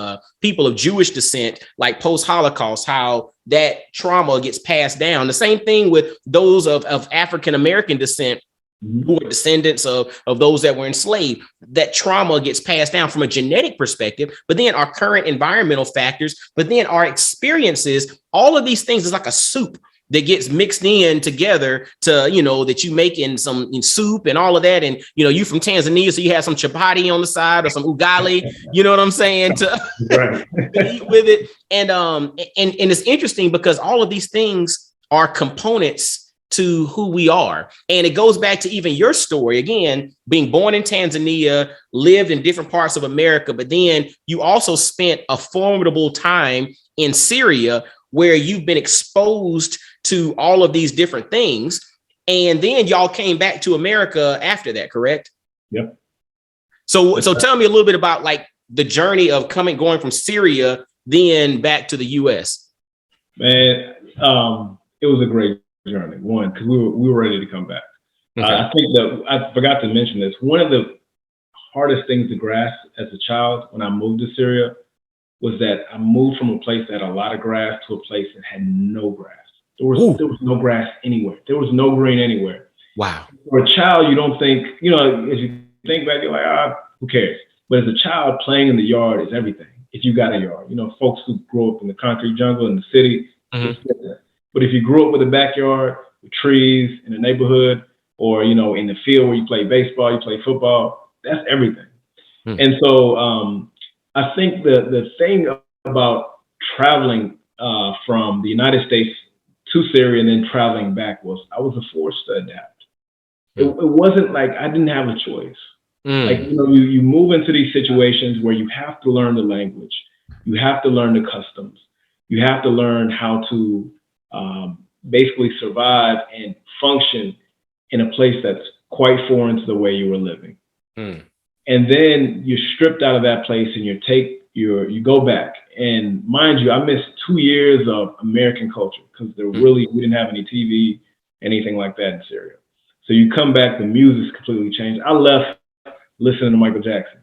people of Jewish descent, like post-Holocaust, how that trauma gets passed down. The same thing with those of African-American descent who are descendants of those that were enslaved. That trauma gets passed down from a genetic perspective, but then our current environmental factors, but then our experiences, all of these things is like a soup that gets mixed in together to, that you make in soup and all of that. And, you from Tanzania, so you have some chapati on the side or some ugali, you know what I'm saying, to eat with it. And it's interesting because all of these things are components to who we are. And it goes back to even your story, again, being born in Tanzania, lived in different parts of America, but then you also spent a formidable time in Syria where you've been exposed to all of these different things. And then y'all came back to America after that, correct? Yep. So tell me a little bit about like the journey of going from Syria, then back to the US. Man, it was a great journey. One, because we were ready to come back. Okay. I think that I forgot to mention this. One of the hardest things to grasp as a child when I moved to Syria was that I moved from a place that had a lot of grass to a place that had no grass. There was no grass anywhere. There was no green anywhere. Wow. For a child, you don't think, as you think back, you're like, who cares? But as a child, playing in the yard is everything. If you got a yard, folks who grew up in the concrete jungle in the city, but if you grew up with a backyard, with trees in the neighborhood, or, in the field where you play baseball, you play football, that's everything. And so I think the thing about traveling from the United States to Syria and then traveling back was I was forced to adapt. It wasn't like I didn't have a choice. Like, you move into these situations where you have to learn the language. You have to learn the customs. You have to learn how to basically survive and function in a place that's quite foreign to the way you were living. And then you're stripped out of that place and you go back. And mind you, I missed 2 years of American culture because we didn't have any TV, anything like that in Syria. So you come back, the music's completely changed. I left listening to Michael Jackson.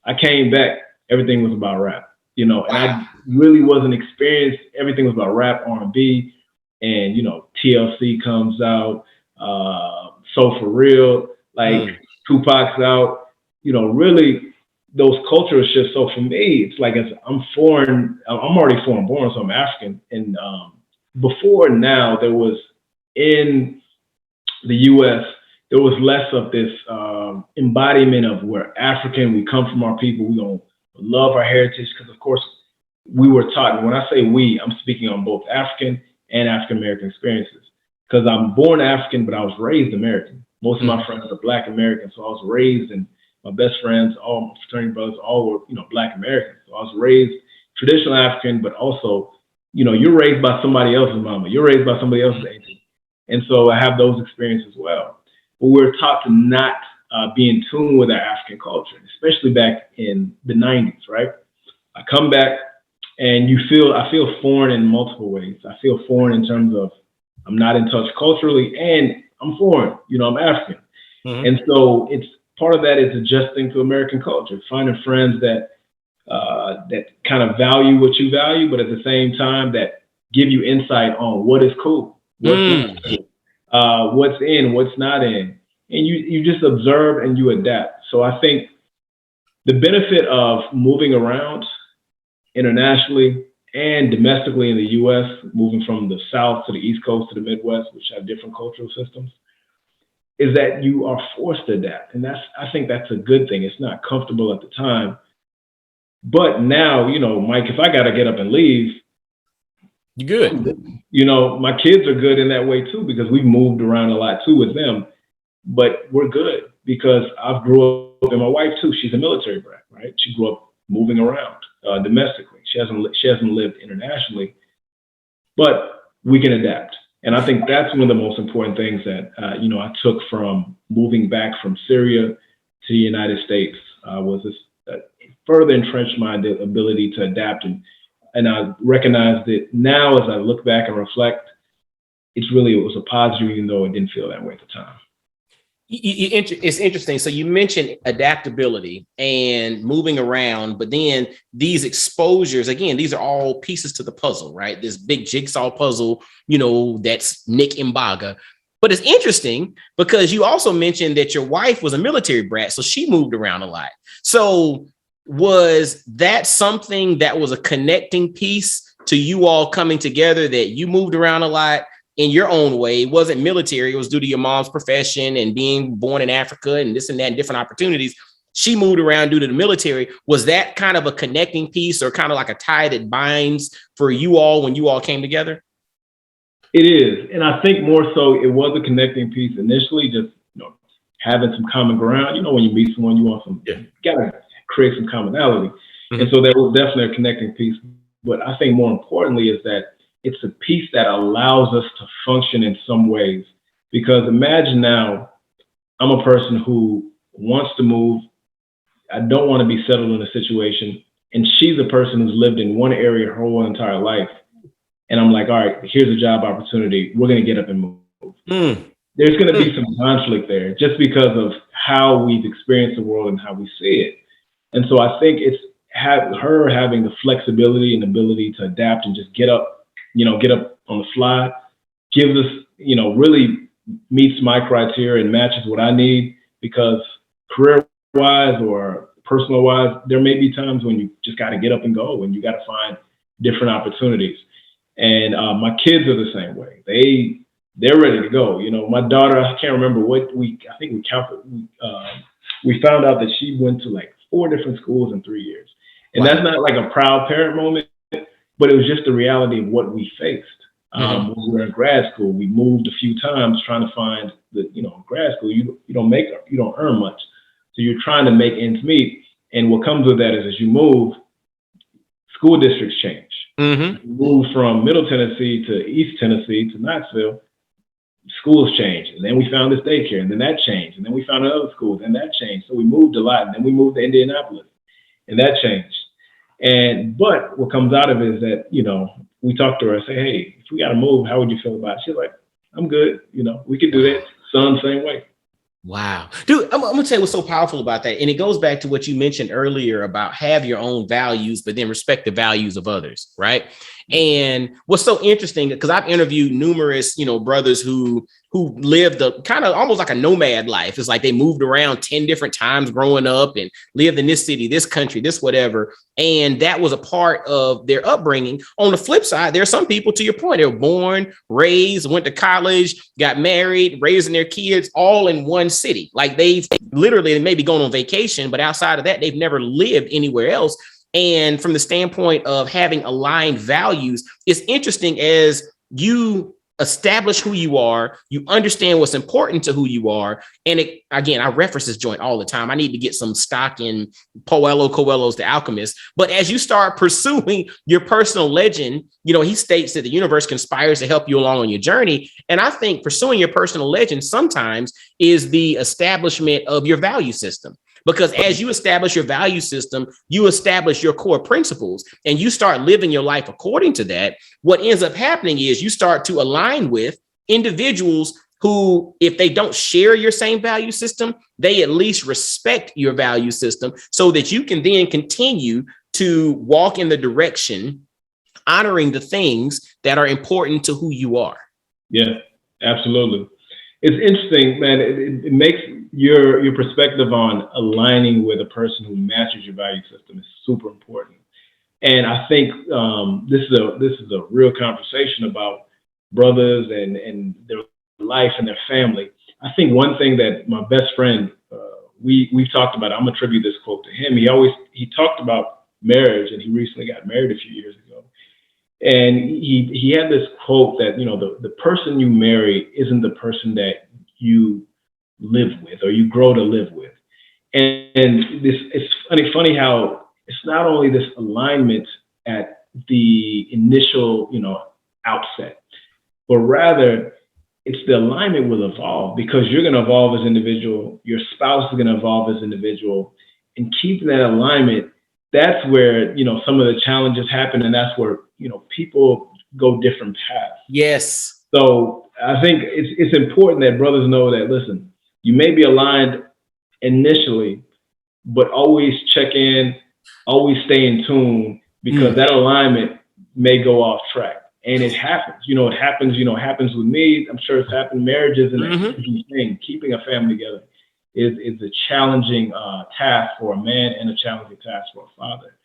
I came back, everything was about rap, and I really wasn't experienced. Everything was about rap, R&B. and TLC comes out, So For Real, like Tupac's out, really those cultural shifts. So for me, it's like, as I'm already foreign born, so I'm African. And before now, there was, in the US, there was less of this embodiment of, we're African, we come from our people, we don't love our heritage, because of course we were taught, and when I say we, I'm speaking on both African and African American experiences, because I'm born African, but I was raised American. Most of my friends are Black Americans, so I was raised, and my best friends, all my fraternity brothers, all were Black Americans. So I was raised traditional African, but also, you're raised by somebody else's mama, you're raised by somebody else's auntie, and so I have those experiences as well. But we're taught to not be in tune with our African culture, especially back in the 90s, right? I come back, and I feel foreign in multiple ways. I feel foreign in terms of, I'm not in touch culturally, and I'm foreign, I'm African. And so it's part of that is adjusting to American culture, finding friends that kind of value what you value, but at the same time that give you insight on what is cool, what's not cool, what's in, what's not in. And you just observe and you adapt. So I think the benefit of moving around internationally and domestically in the US, moving from the South to the East Coast to the Midwest, which have different cultural systems, is that you are forced to adapt. And I think that's a good thing. It's not comfortable at the time. But now, Mike, if I got to get up and leave, you're good. My kids are good in that way too, because we've moved around a lot too with them. But we're good because I've grew up, and my wife too, she's a military brat, right? She grew up moving around domestically. She hasn't lived internationally, but we can adapt. And I think that's one of the most important things that, I took from moving back from Syria to the United States, was this further entrenched my ability to adapt. And I recognize that now, as I look back and reflect, it was a positive, even though it didn't feel that way at the time. It's interesting. So you mentioned adaptability and moving around, but then these exposures, again, these are all pieces to the puzzle, right? This big jigsaw puzzle, that's Nick Mmbaga. But it's interesting because you also mentioned that your wife was a military brat, so she moved around a lot. So was that something that was a connecting piece to you all coming together, that you moved around a lot in your own way? It wasn't military. It was due to your mom's profession and being born in Africa and this and that and different opportunities. She moved around due to the military. Was that kind of a connecting piece, or kind of like a tie that binds for you all when you all came together? It is. And I think more so it was a connecting piece initially, just, having some common ground. When you meet someone, you want you gotta create some commonality. And so there was definitely a connecting piece. But I think more importantly is that it's a piece that allows us to function in some ways. Because imagine now, I'm a person who wants to move. I don't want to be settled in a situation. And she's a person who's lived in one area her whole entire life. And I'm like, all right, here's a job opportunity. We're going to get up and move. There's going to be some conflict there just because of how we've experienced the world and how we see it. And so I think it's her having the flexibility and ability to adapt and just get up on the fly, gives us, really meets my criteria and matches what I need, because career-wise or personal-wise, there may be times when you just got to get up and go, and you got to find different opportunities. And my kids are the same way. They're ready to go. My daughter, I can't remember what week, I think we found out that she went to like 4 different schools in 3 years. And That's not like a proud parent moment, but it was just the reality of what we faced. When we were in grad school, we moved a few times trying to find grad school, you don't earn much. So you're trying to make ends meet. And what comes with that is, as you move, school districts change. You move from Middle Tennessee to East Tennessee to Knoxville, schools change. And then we found this daycare, and then that changed. And then we found another school, and that changed. So we moved a lot. And then we moved to Indianapolis, and that changed. But what comes out of it is that, we talked to her and say, hey, if we got to move, how would you feel about it? She's like, I'm good. We could do that. Son, same way. Wow. Dude, I'm gonna tell you what's so powerful about that. And it goes back to what you mentioned earlier about have your own values, but then respect the values of others, right? And what's so interesting, because I've interviewed numerous, brothers who lived a kind of almost like a nomad life. It's like they moved around 10 different times growing up and lived in this city, this country, this whatever. And that was a part of their upbringing. On the flip side, there are some people, to your point, they were born, raised, went to college, got married, raising their kids all in one city. Like they've literally maybe gone on vacation, but outside of that, they've never lived anywhere else. And from the standpoint of having aligned values, it's interesting as you establish who you are, you understand what's important to who you are. And again, I reference this joint all the time. I need to get some stock in Coelho's The Alchemist. But as you start pursuing your personal legend, he states that the universe conspires to help you along on your journey. And I think pursuing your personal legend sometimes is the establishment of your value system. Because as you establish your value system, you establish your core principles and you start living your life according to that. What ends up happening is you start to align with individuals who, if they don't share your same value system, they at least respect your value system so that you can then continue to walk in the direction, honoring the things that are important to who you are. Yeah, absolutely. It's interesting, man. It makes your perspective on aligning with a person who matches your value system is super important. And I think this is a real conversation about brothers and their life and their family. I think one thing that my best friend we've talked about, I'm gonna attribute this quote to him. He talked about marriage, and he recently got married a few years ago. And he had this quote that, the person you marry isn't the person that you live with or you grow to live with. And this, it's funny how it's not only this alignment at the initial, outset, but rather it's the alignment will evolve because you're going to evolve as an individual, your spouse is going to evolve as an individual, and keeping that alignment, that's where, some of the challenges happen. And that's where, people go different paths. Yes. So I think it's important that brothers know that, listen, you may be aligned initially, but always check in, always stay in tune, because that alignment may go off track. And it happens, it happens with me. I'm sure it's happened. Marriages and a thing. Keeping a family together is a challenging task for a man and a challenging task for a father.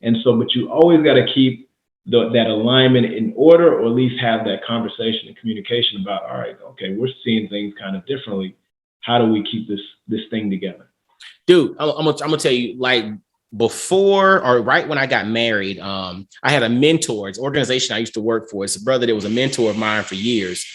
And so, but you always got to keep that alignment in order, or at least have that conversation and communication about, all right, okay, we're seeing things kind of differently. How do we keep this thing together? Dude, I'm gonna tell you, like, before or right when I got married, I had a mentor. It's an organization I used to work for. It's a brother that was a mentor of mine for years.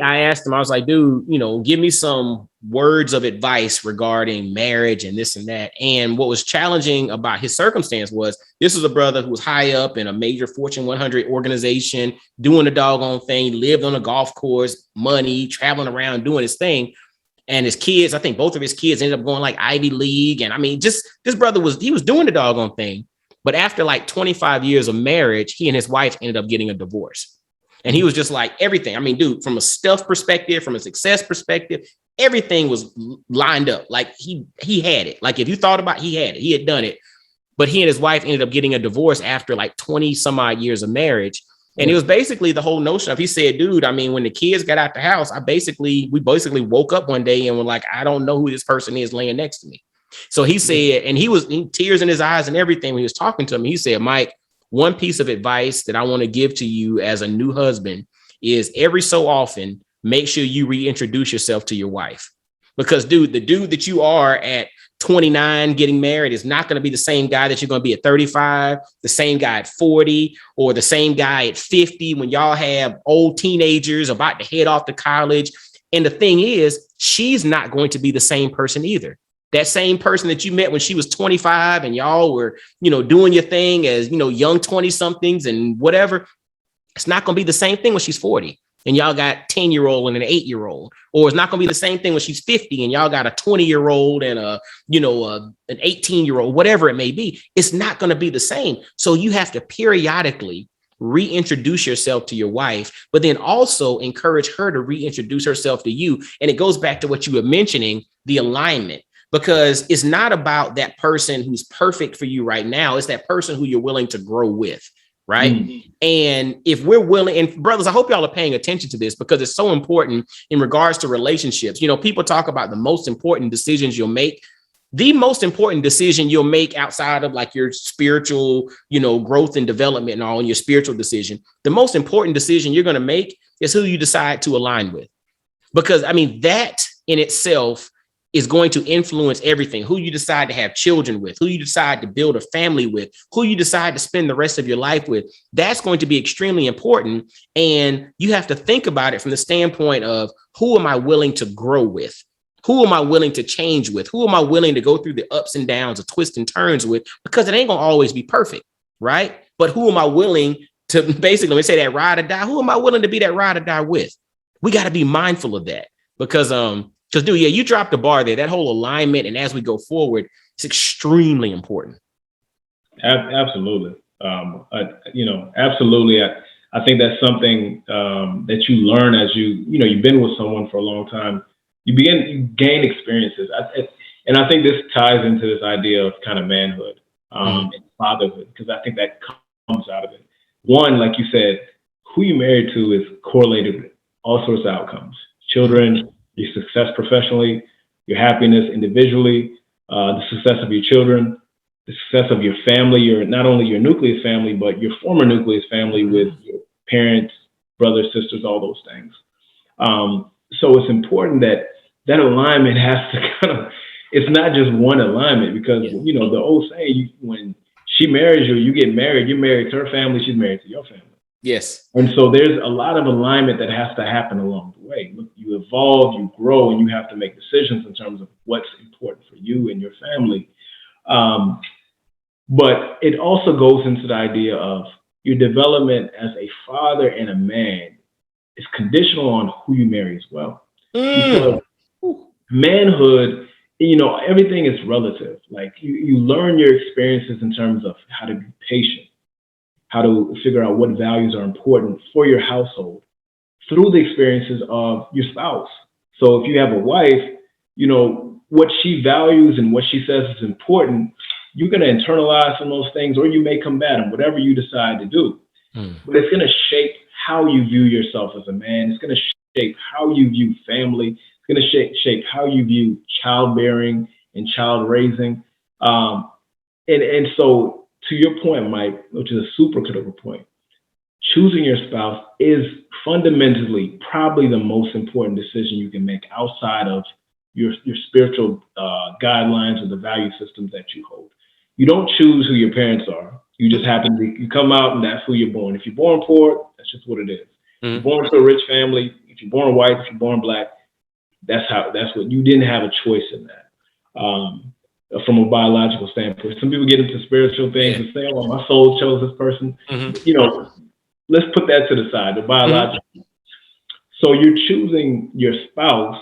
I asked him, I was like, dude, give me some words of advice regarding marriage and this and that. And what was challenging about his circumstance was this was a brother who was high up in a major Fortune 100 organization, doing the doggone thing, lived on a golf course, money, traveling around, doing his thing. And his kids, I think both of his kids ended up going like Ivy League. And I mean, just this brother was doing the doggone thing. But after like 25 years of marriage, he and his wife ended up getting a divorce. And he was just like everything. I mean, dude, from a stuff perspective, from a success perspective, everything was lined up. Like he had it. Like if you thought about it, he had it. He had done it. But he and his wife ended up getting a divorce after like 20 some odd years of marriage. And it was basically the whole notion of, he said, dude, I mean, when the kids got out the house, we basically woke up one day and were like, I don't know who this person is laying next to me. So he said, and he was tears in his eyes and everything when he was talking to me. He said, Mike, one piece of advice that I want to give to you as a new husband is every so often, make sure you reintroduce yourself to your wife. Because, dude, the dude that you are at 29 getting married is not going to be the same guy that you're going to be at 35, the same guy at 40, or the same guy at 50 when y'all have old teenagers about to head off to college. And the thing is, she's not going to be the same person either. That same person that you met when she was 25 and y'all were, doing your thing as, young 20 somethings and whatever. It's not going to be the same thing when she's 40 and y'all got 10-year-old and an 8-year-old, or it's not going to be the same thing when she's 50 and y'all got a 20-year-old and an 18-year-old, whatever it may be. It's not going to be the same. So you have to periodically reintroduce yourself to your wife, but then also encourage her to reintroduce herself to you. And it goes back to what you were mentioning, the alignment, because it's not about that person who's perfect for you right now. It's that person who you're willing to grow with. Right. Mm-hmm. And if we're willing, and brothers, I hope y'all are paying attention to this because it's so important in regards to relationships. You know, people talk about the most important decisions you'll make. The most important decision you'll make outside of like your spiritual, you know, growth and development and all, and your spiritual decision, the most important decision you're going to make is who you decide to align with. Because I mean, that in itself is going to influence everything. Who you decide to have children with, who you decide to build a family with, who you decide to spend the rest of your life with. That's going to be extremely important. And you have to think about it from the standpoint of who am I willing to grow with? Who am I willing to change with? Who am I willing to go through the ups and downs, the twists and turns with? Because it ain't going to always be perfect, right? But who am I willing to basically, let me say that ride or die, who am I willing to be that ride or die with? We got to be mindful of that because dude, yeah, you dropped the bar there. That whole alignment, and as we go forward, it's extremely important. Absolutely, absolutely. I think that's something that you learn as you've been with someone for a long time. You gain experiences, and I think this ties into this idea of kind of manhood and fatherhood, because I think that comes out of it. One, like you said, who you married to is correlated with all sorts of outcomes: children, your success professionally, your happiness individually, the success of your children, the success of your family, not only your nucleus family, but your former nucleus family with your parents, brothers, sisters, all those things. So it's important that alignment has to it's not just one alignment, because, the old saying, when she marries you, you get married, you're married to her family, she's married to your family. Yes. And so there's a lot of alignment that has to happen along the way. You evolve, you grow, and you have to make decisions in terms of what's important for you and your family. But it also goes into the idea of your development as a father and a man is conditional on who you marry as well. Because manhood, everything is relative. Like you learn your experiences in terms of how to be patient, how to figure out what values are important for your household through the experiences of your spouse. So if you have a wife, what she values and what she says is important, you're going to internalize some of those things, or you may combat them, whatever you decide to do. But it's going to shape how you view yourself as a man. It's going to shape how you view family. It's going to shape how you view childbearing and child raising. And so, to your point, Mike, which is a super critical point, choosing your spouse is fundamentally probably the most important decision you can make outside of your spiritual guidelines or the value systems that you hold. You don't choose who your parents are. You just happen to you come out and that's who you're born. If you're born poor, that's just what it is. If you're born to a rich family, if you're born white, if you're born black, that's what you didn't have a choice in that. From a biological standpoint. Some people get into spiritual things and say, oh, my soul chose this person. Let's put that to the side, the biological. So you're choosing your spouse,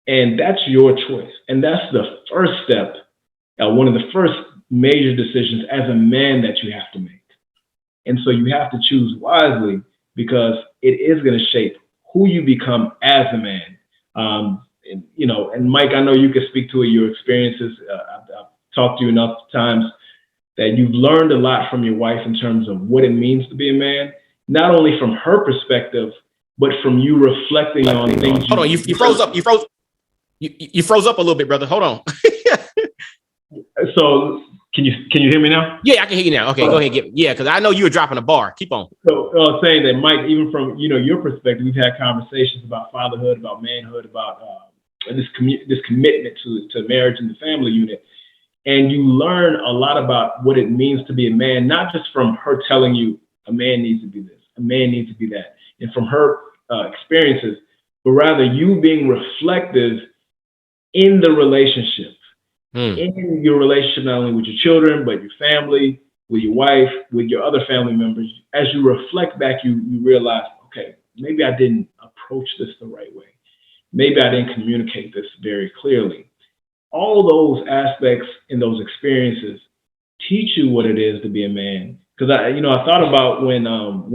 and that's your choice. And that's the first step, one of the first major decisions as a man that you have to make. And so you have to choose wisely, because it is going to shape who you become as a man. And Mike, I know you can speak to it, your experiences. I've talked to you enough times that you've learned a lot from your wife in terms of what it means to be a man, not only from her perspective, but from you reflecting on things. Hold on, you froze up. You froze up a little bit, brother. Hold on. So can you hear me now? Yeah, I can hear you now. Okay, go ahead. Because I know you were dropping a bar. Keep on. So saying that, Mike, even from your perspective, we've had conversations about fatherhood, about manhood, about this commitment to marriage and the family unit, and you learn a lot about what it means to be a man, not just from her telling you a man needs to be this, a man needs to be that, and from her experiences, but rather you being reflective in the relationship. In your relationship, not only with your children, but your family, with your wife, with your other family members. As you reflect back, you realize, okay, maybe I didn't approach this the right way. Maybe I didn't communicate this very clearly. All those aspects and those experiences teach you what it is to be a man, because I thought about when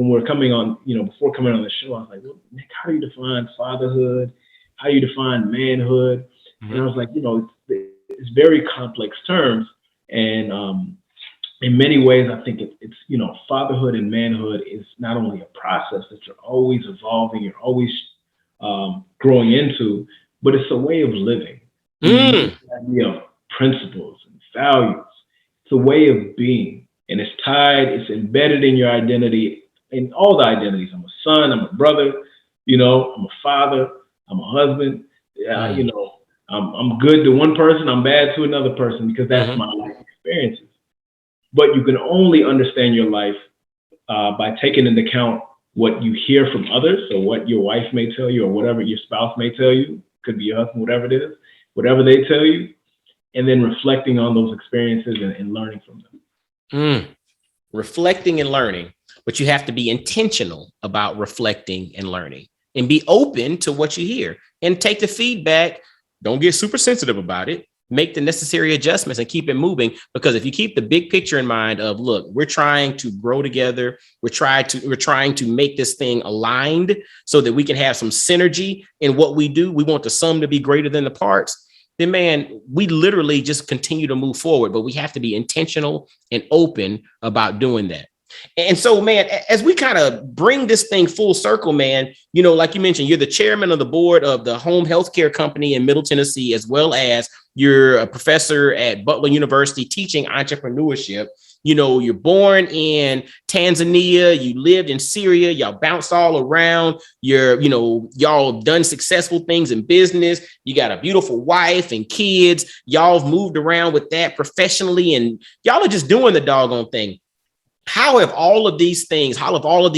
we're coming on, before coming on the show, I was like, well, Nick, how do you define fatherhood? How do you define manhood? And I was like, it's very complex terms, and in many ways, I think it's fatherhood and manhood is not only a process that you're always evolving, you're always growing into, but it's a way of living. Mm. The idea of principles and values. It's a way of being, and it's embedded in your identity, in all the identities. I'm a son, I'm a brother, I'm a father, I'm a husband. I'm good to one person, I'm bad to another person because that's my life experiences. But you can only understand your life by taking into account what you hear from others, or what your wife may tell you, or whatever your spouse may tell you, could be your husband, whatever it is, whatever they tell you, and then reflecting on those experiences and learning from them. Reflecting and learning, but you have to be intentional about reflecting and learning, and be open to what you hear and take the feedback. Don't get super sensitive about it. Make the necessary adjustments and keep it moving. Because if you keep the big picture in mind of, look, we're trying to grow together. We're trying to make this thing aligned so that we can have some synergy in what we do. We want the sum to be greater than the parts. Then, man, we literally just continue to move forward, but we have to be intentional and open about doing that. And so, man, as we kind of bring this thing full circle, man, like you mentioned, you're the chairman of the board of the home healthcare company in Middle Tennessee, as well as you're a professor at Butler University teaching entrepreneurship. You're born in Tanzania, you lived in Syria, y'all bounced all around. Y'all done successful things in business. You got a beautiful wife and kids. Y'all have moved around with that professionally, and y'all are just doing the doggone thing. How have all of these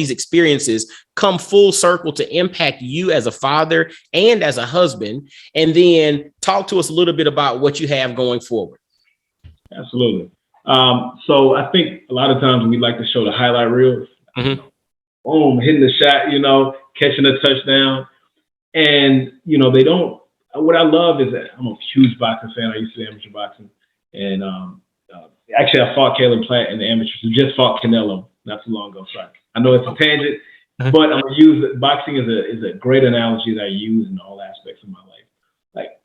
experiences come full circle to impact you as a father and as a husband? And then talk to us a little bit about what you have going forward. Absolutely. So I think a lot of times we like to show the highlight reels. Boom, hitting the shot, catching a touchdown. And, they don't, what I love is that I'm a huge boxing fan. I used to do amateur boxing. And actually, I fought Caleb Plant in the amateurs, who just fought Canelo not too long ago. Sorry. I know it's a tangent, but I'm going to use it. Boxing is a great analogy that I use in all aspects of my life. Like,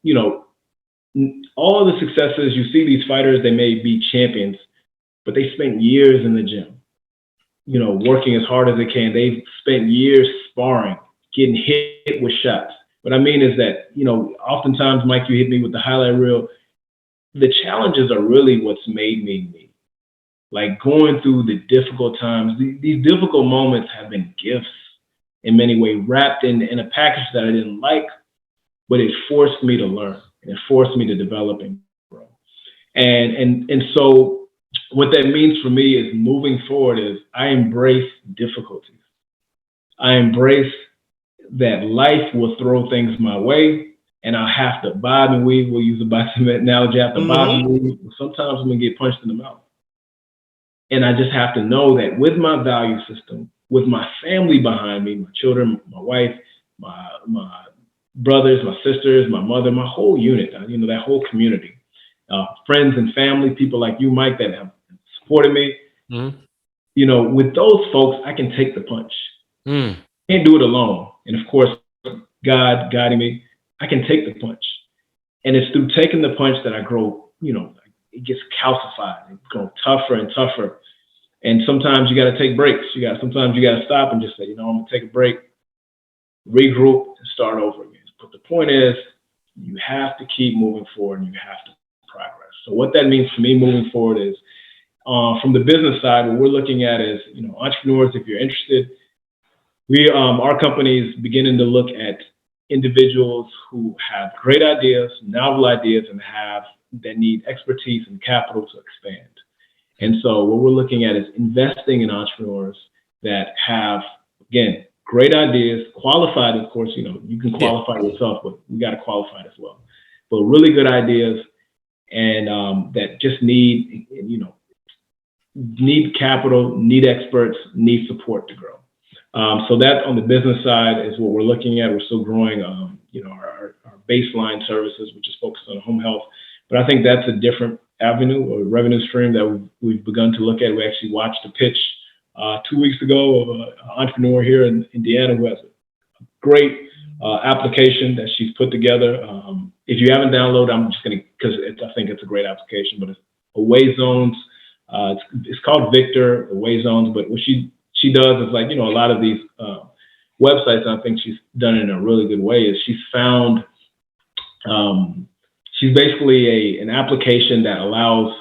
all of the successes, you see these fighters, they may be champions, but they spent years in the gym, working as hard as they can. They've spent years sparring, getting hit with shots. What I mean is that, oftentimes, Mike, you hit me with the highlight reel. The challenges are really what's made me. Like, going through the difficult times, these difficult moments have been gifts in many ways, wrapped in a package that I didn't like, but it forced me to learn, and it forced me to develop and grow. And so what that means for me is, moving forward, is I embrace difficulties. I embrace that life will throw things my way, and I'll have to bob and weave. We'll use a boxing analogy. I have to bob and weave. Sometimes I'm going to get punched in the mouth. And I just have to know that with my value system, with my family behind me, my children, my wife, my brothers, my sisters, my mother, my whole unit, that whole community, friends and family, people like you, Mike, that have supported me. With those folks, I can take the punch. Can't do it alone. And of course, God guiding me, I can take the punch. And it's through taking the punch that I grow, it gets calcified. It grows tougher and tougher. And sometimes you got to take breaks. Sometimes you got to stop and just say, I'm going to take a break, regroup, and start over again. But the point is, you have to keep moving forward, and you have to progress. So what that means for me moving forward is, from the business side, what we're looking at is, entrepreneurs, if you're interested, our company is beginning to look at individuals who have great ideas, novel ideas, and that need expertise and capital to expand. And so what we're looking at is investing in entrepreneurs that have, again, great ideas, qualified, of course, you can qualify yourself, but we got to qualify it as well. But really good ideas, and that just need capital, need experts, need support to grow. So that on the business side is what we're looking at. We're still growing, our baseline services, which is focused on home health. But I think that's a different avenue or revenue stream that we've begun to look at. We actually watched a pitch 2 weeks ago of an entrepreneur here in Indiana who has a great application that she's put together. If you haven't downloaded, I'm just going to, because I think it's a great application, but it's Away Zones. It's called Victor, Away Zones. But what she does is, like, a lot of these websites, and I think she's done it in a really good way, is she's found, she's basically an application that allows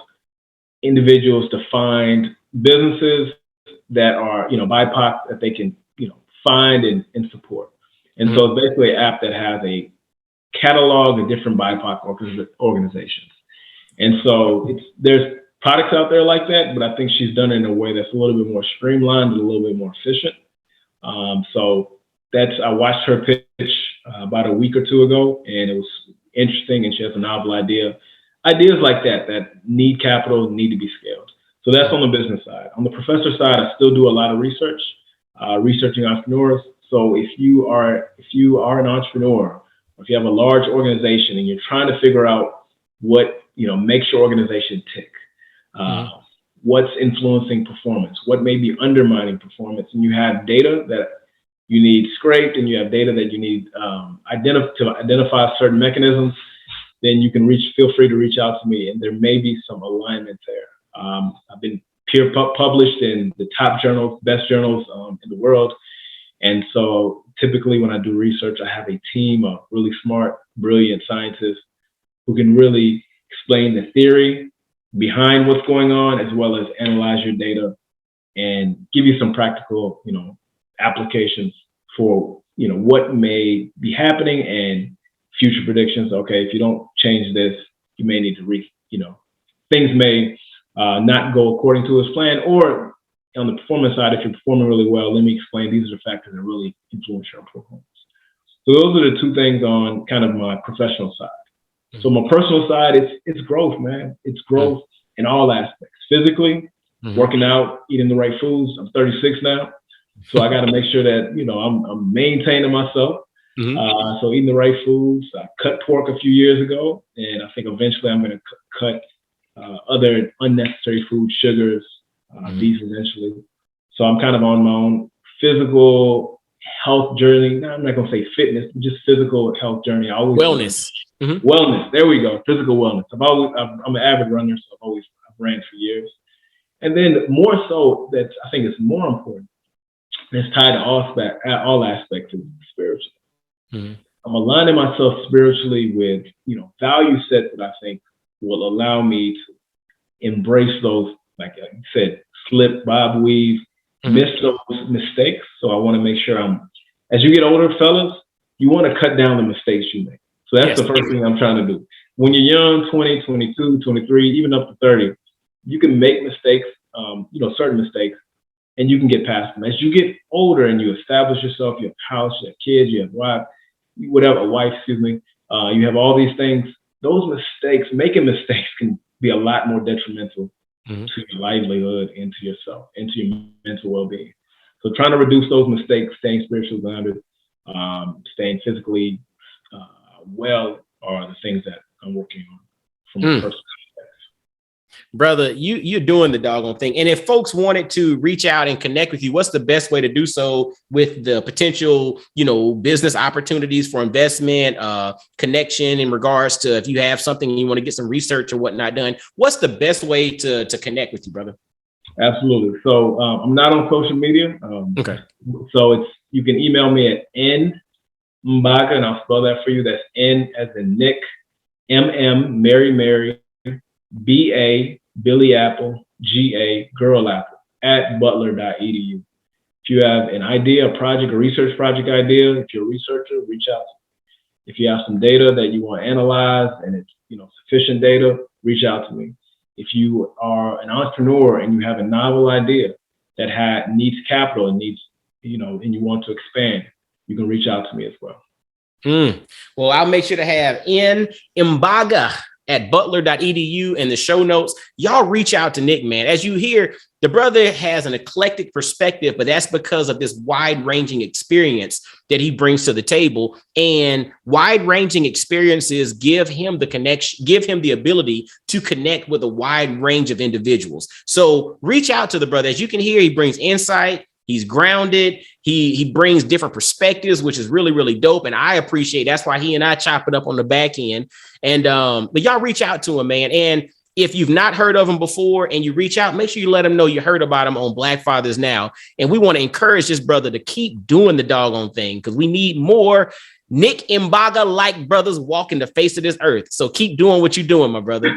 individuals to find businesses that are, BIPOC, that they can, find and support. And so it's basically an app that has a catalog of different BIPOC organizations. And so there's products out there like that, but I think she's done it in a way that's a little bit more streamlined and a little bit more efficient. So I watched her pitch about a week or two ago, and it was interesting, and she has a novel idea. Ideas like that need capital, need to be scaled. So that's on the business side. On the professor side, I still do a lot of research, researching entrepreneurs. So if you are an entrepreneur, or if you have a large organization and you're trying to figure out what makes your organization tick, what's influencing performance, what may be undermining performance, and you have data that you need scraped, and you have data that you need to identify certain mechanisms, then you can feel free to reach out to me, and there may be some alignment there. I've been peer published in the top journals, best journals in the world. And so typically when I do research, I have a team of really smart, brilliant scientists who can really explain the theory behind what's going on, as well as analyze your data and give you some practical, applications for, what may be happening and future predictions. Okay, if you don't change this, you may need to things may not go according to his plan. Or on the performance side, if you're performing really well, let me explain, these are the factors that really influence your performance. So those are the two things on kind of my professional side. So my personal side, it's growth, man. It's growth in all aspects. Physically, working out, eating the right foods. I'm 36 now, so I got to make sure that I'm maintaining myself. So eating the right foods. I cut pork a few years ago, and I think eventually I'm going to cut other unnecessary food, sugars, beef eventually. So I'm kind of on my own physical health journey. No, I'm not going to say fitness, but just physical health journey. Wellness. Wellness. There we go. Physical wellness. I'm an avid runner, so I've ran for years. And then more so, that I think is more important, and it's tied to all aspects of spiritual. I'm aligning myself spiritually with, value sets that I think will allow me to embrace those, like I said, slip, bob, weave, miss those mistakes. So I want to make sure as you get older, fellas, you want to cut down the mistakes you make. So that's the first thing I'm trying to do. When you're young, 20, 22, 23, even up to 30, you can make mistakes, certain mistakes, and you can get past them. As you get older and you establish yourself, you have a house, you have kids, you have a wife, you have all these things. Those mistakes, making mistakes, can be a lot more detrimental to your livelihood and to yourself, and to your mental well-being. So trying to reduce those mistakes, staying spiritually grounded, staying physically well, are the things that I'm working on from a personal. Brother, you're doing the doggone thing. And if folks wanted to reach out and connect with you, what's the best way to do so with the potential, business opportunities for investment, connection in regards to if you have something and you want to get some research or whatnot done? What's the best way to connect with you, brother? Absolutely. So I'm not on social media. Okay. So you can email me at Mmbaga, and I'll spell that for you. That's N as in Nick, Mary, BA, Billy Apple, GA, Girl Apple, @butler.edu. If you have an idea, a project, a research project idea, if you're a researcher, reach out to me. If you have some data that you want to analyze and it's sufficient data, reach out to me. If you are an entrepreneur and you have a novel idea that needs capital and needs, and you want to expand, you can reach out to me as well. Well, I'll make sure to have Mmbaga, at butler.edu in the show notes. Y'all reach out to Nick, man. As you hear, the brother has an eclectic perspective, but that's because of this wide-ranging experience that he brings to the table. And wide-ranging experiences give him the connection, give him the ability to connect with a wide range of individuals. So reach out to the brother. As you can hear, he brings insight. He's grounded. He brings different perspectives, which is really, really dope. And I appreciate that's why he and I chop it up on the back end. And but y'all reach out to him, man. And if you've not heard of him before and you reach out, make sure you let him know you heard about him on Black Fathers Now. And we want to encourage this brother to keep doing the doggone thing because we need more Nick Mmbaga like brothers walking the face of this earth. So keep doing what you're doing, my brother.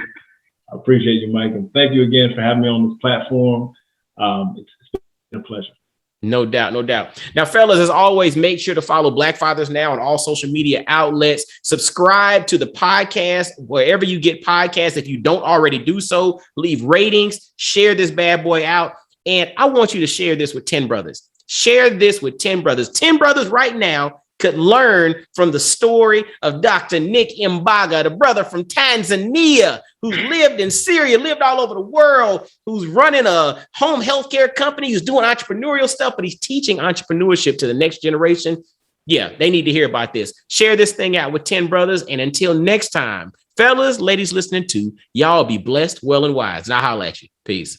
I appreciate you, Mike. And thank you again for having me on this platform. It's been a pleasure. No doubt, no doubt. Now, fellas, as always, make sure to follow Black Fathers Now on all social media outlets. Subscribe to the podcast wherever you get podcasts. If you don't already do so, leave ratings, share this bad boy out. And I want you to share this with 10 brothers. Share this with 10 brothers. 10 brothers right now could learn from the story of Dr. Nick Mmbaga, the brother from Tanzania, who's lived in Syria, lived all over the world, who's running a home healthcare company, who's doing entrepreneurial stuff, but he's teaching entrepreneurship to the next generation. Yeah, they need to hear about this. Share this thing out with 10 brothers. And until next time, fellas, ladies listening to, y'all be blessed, well, and wise. And I'll holler at you. Peace.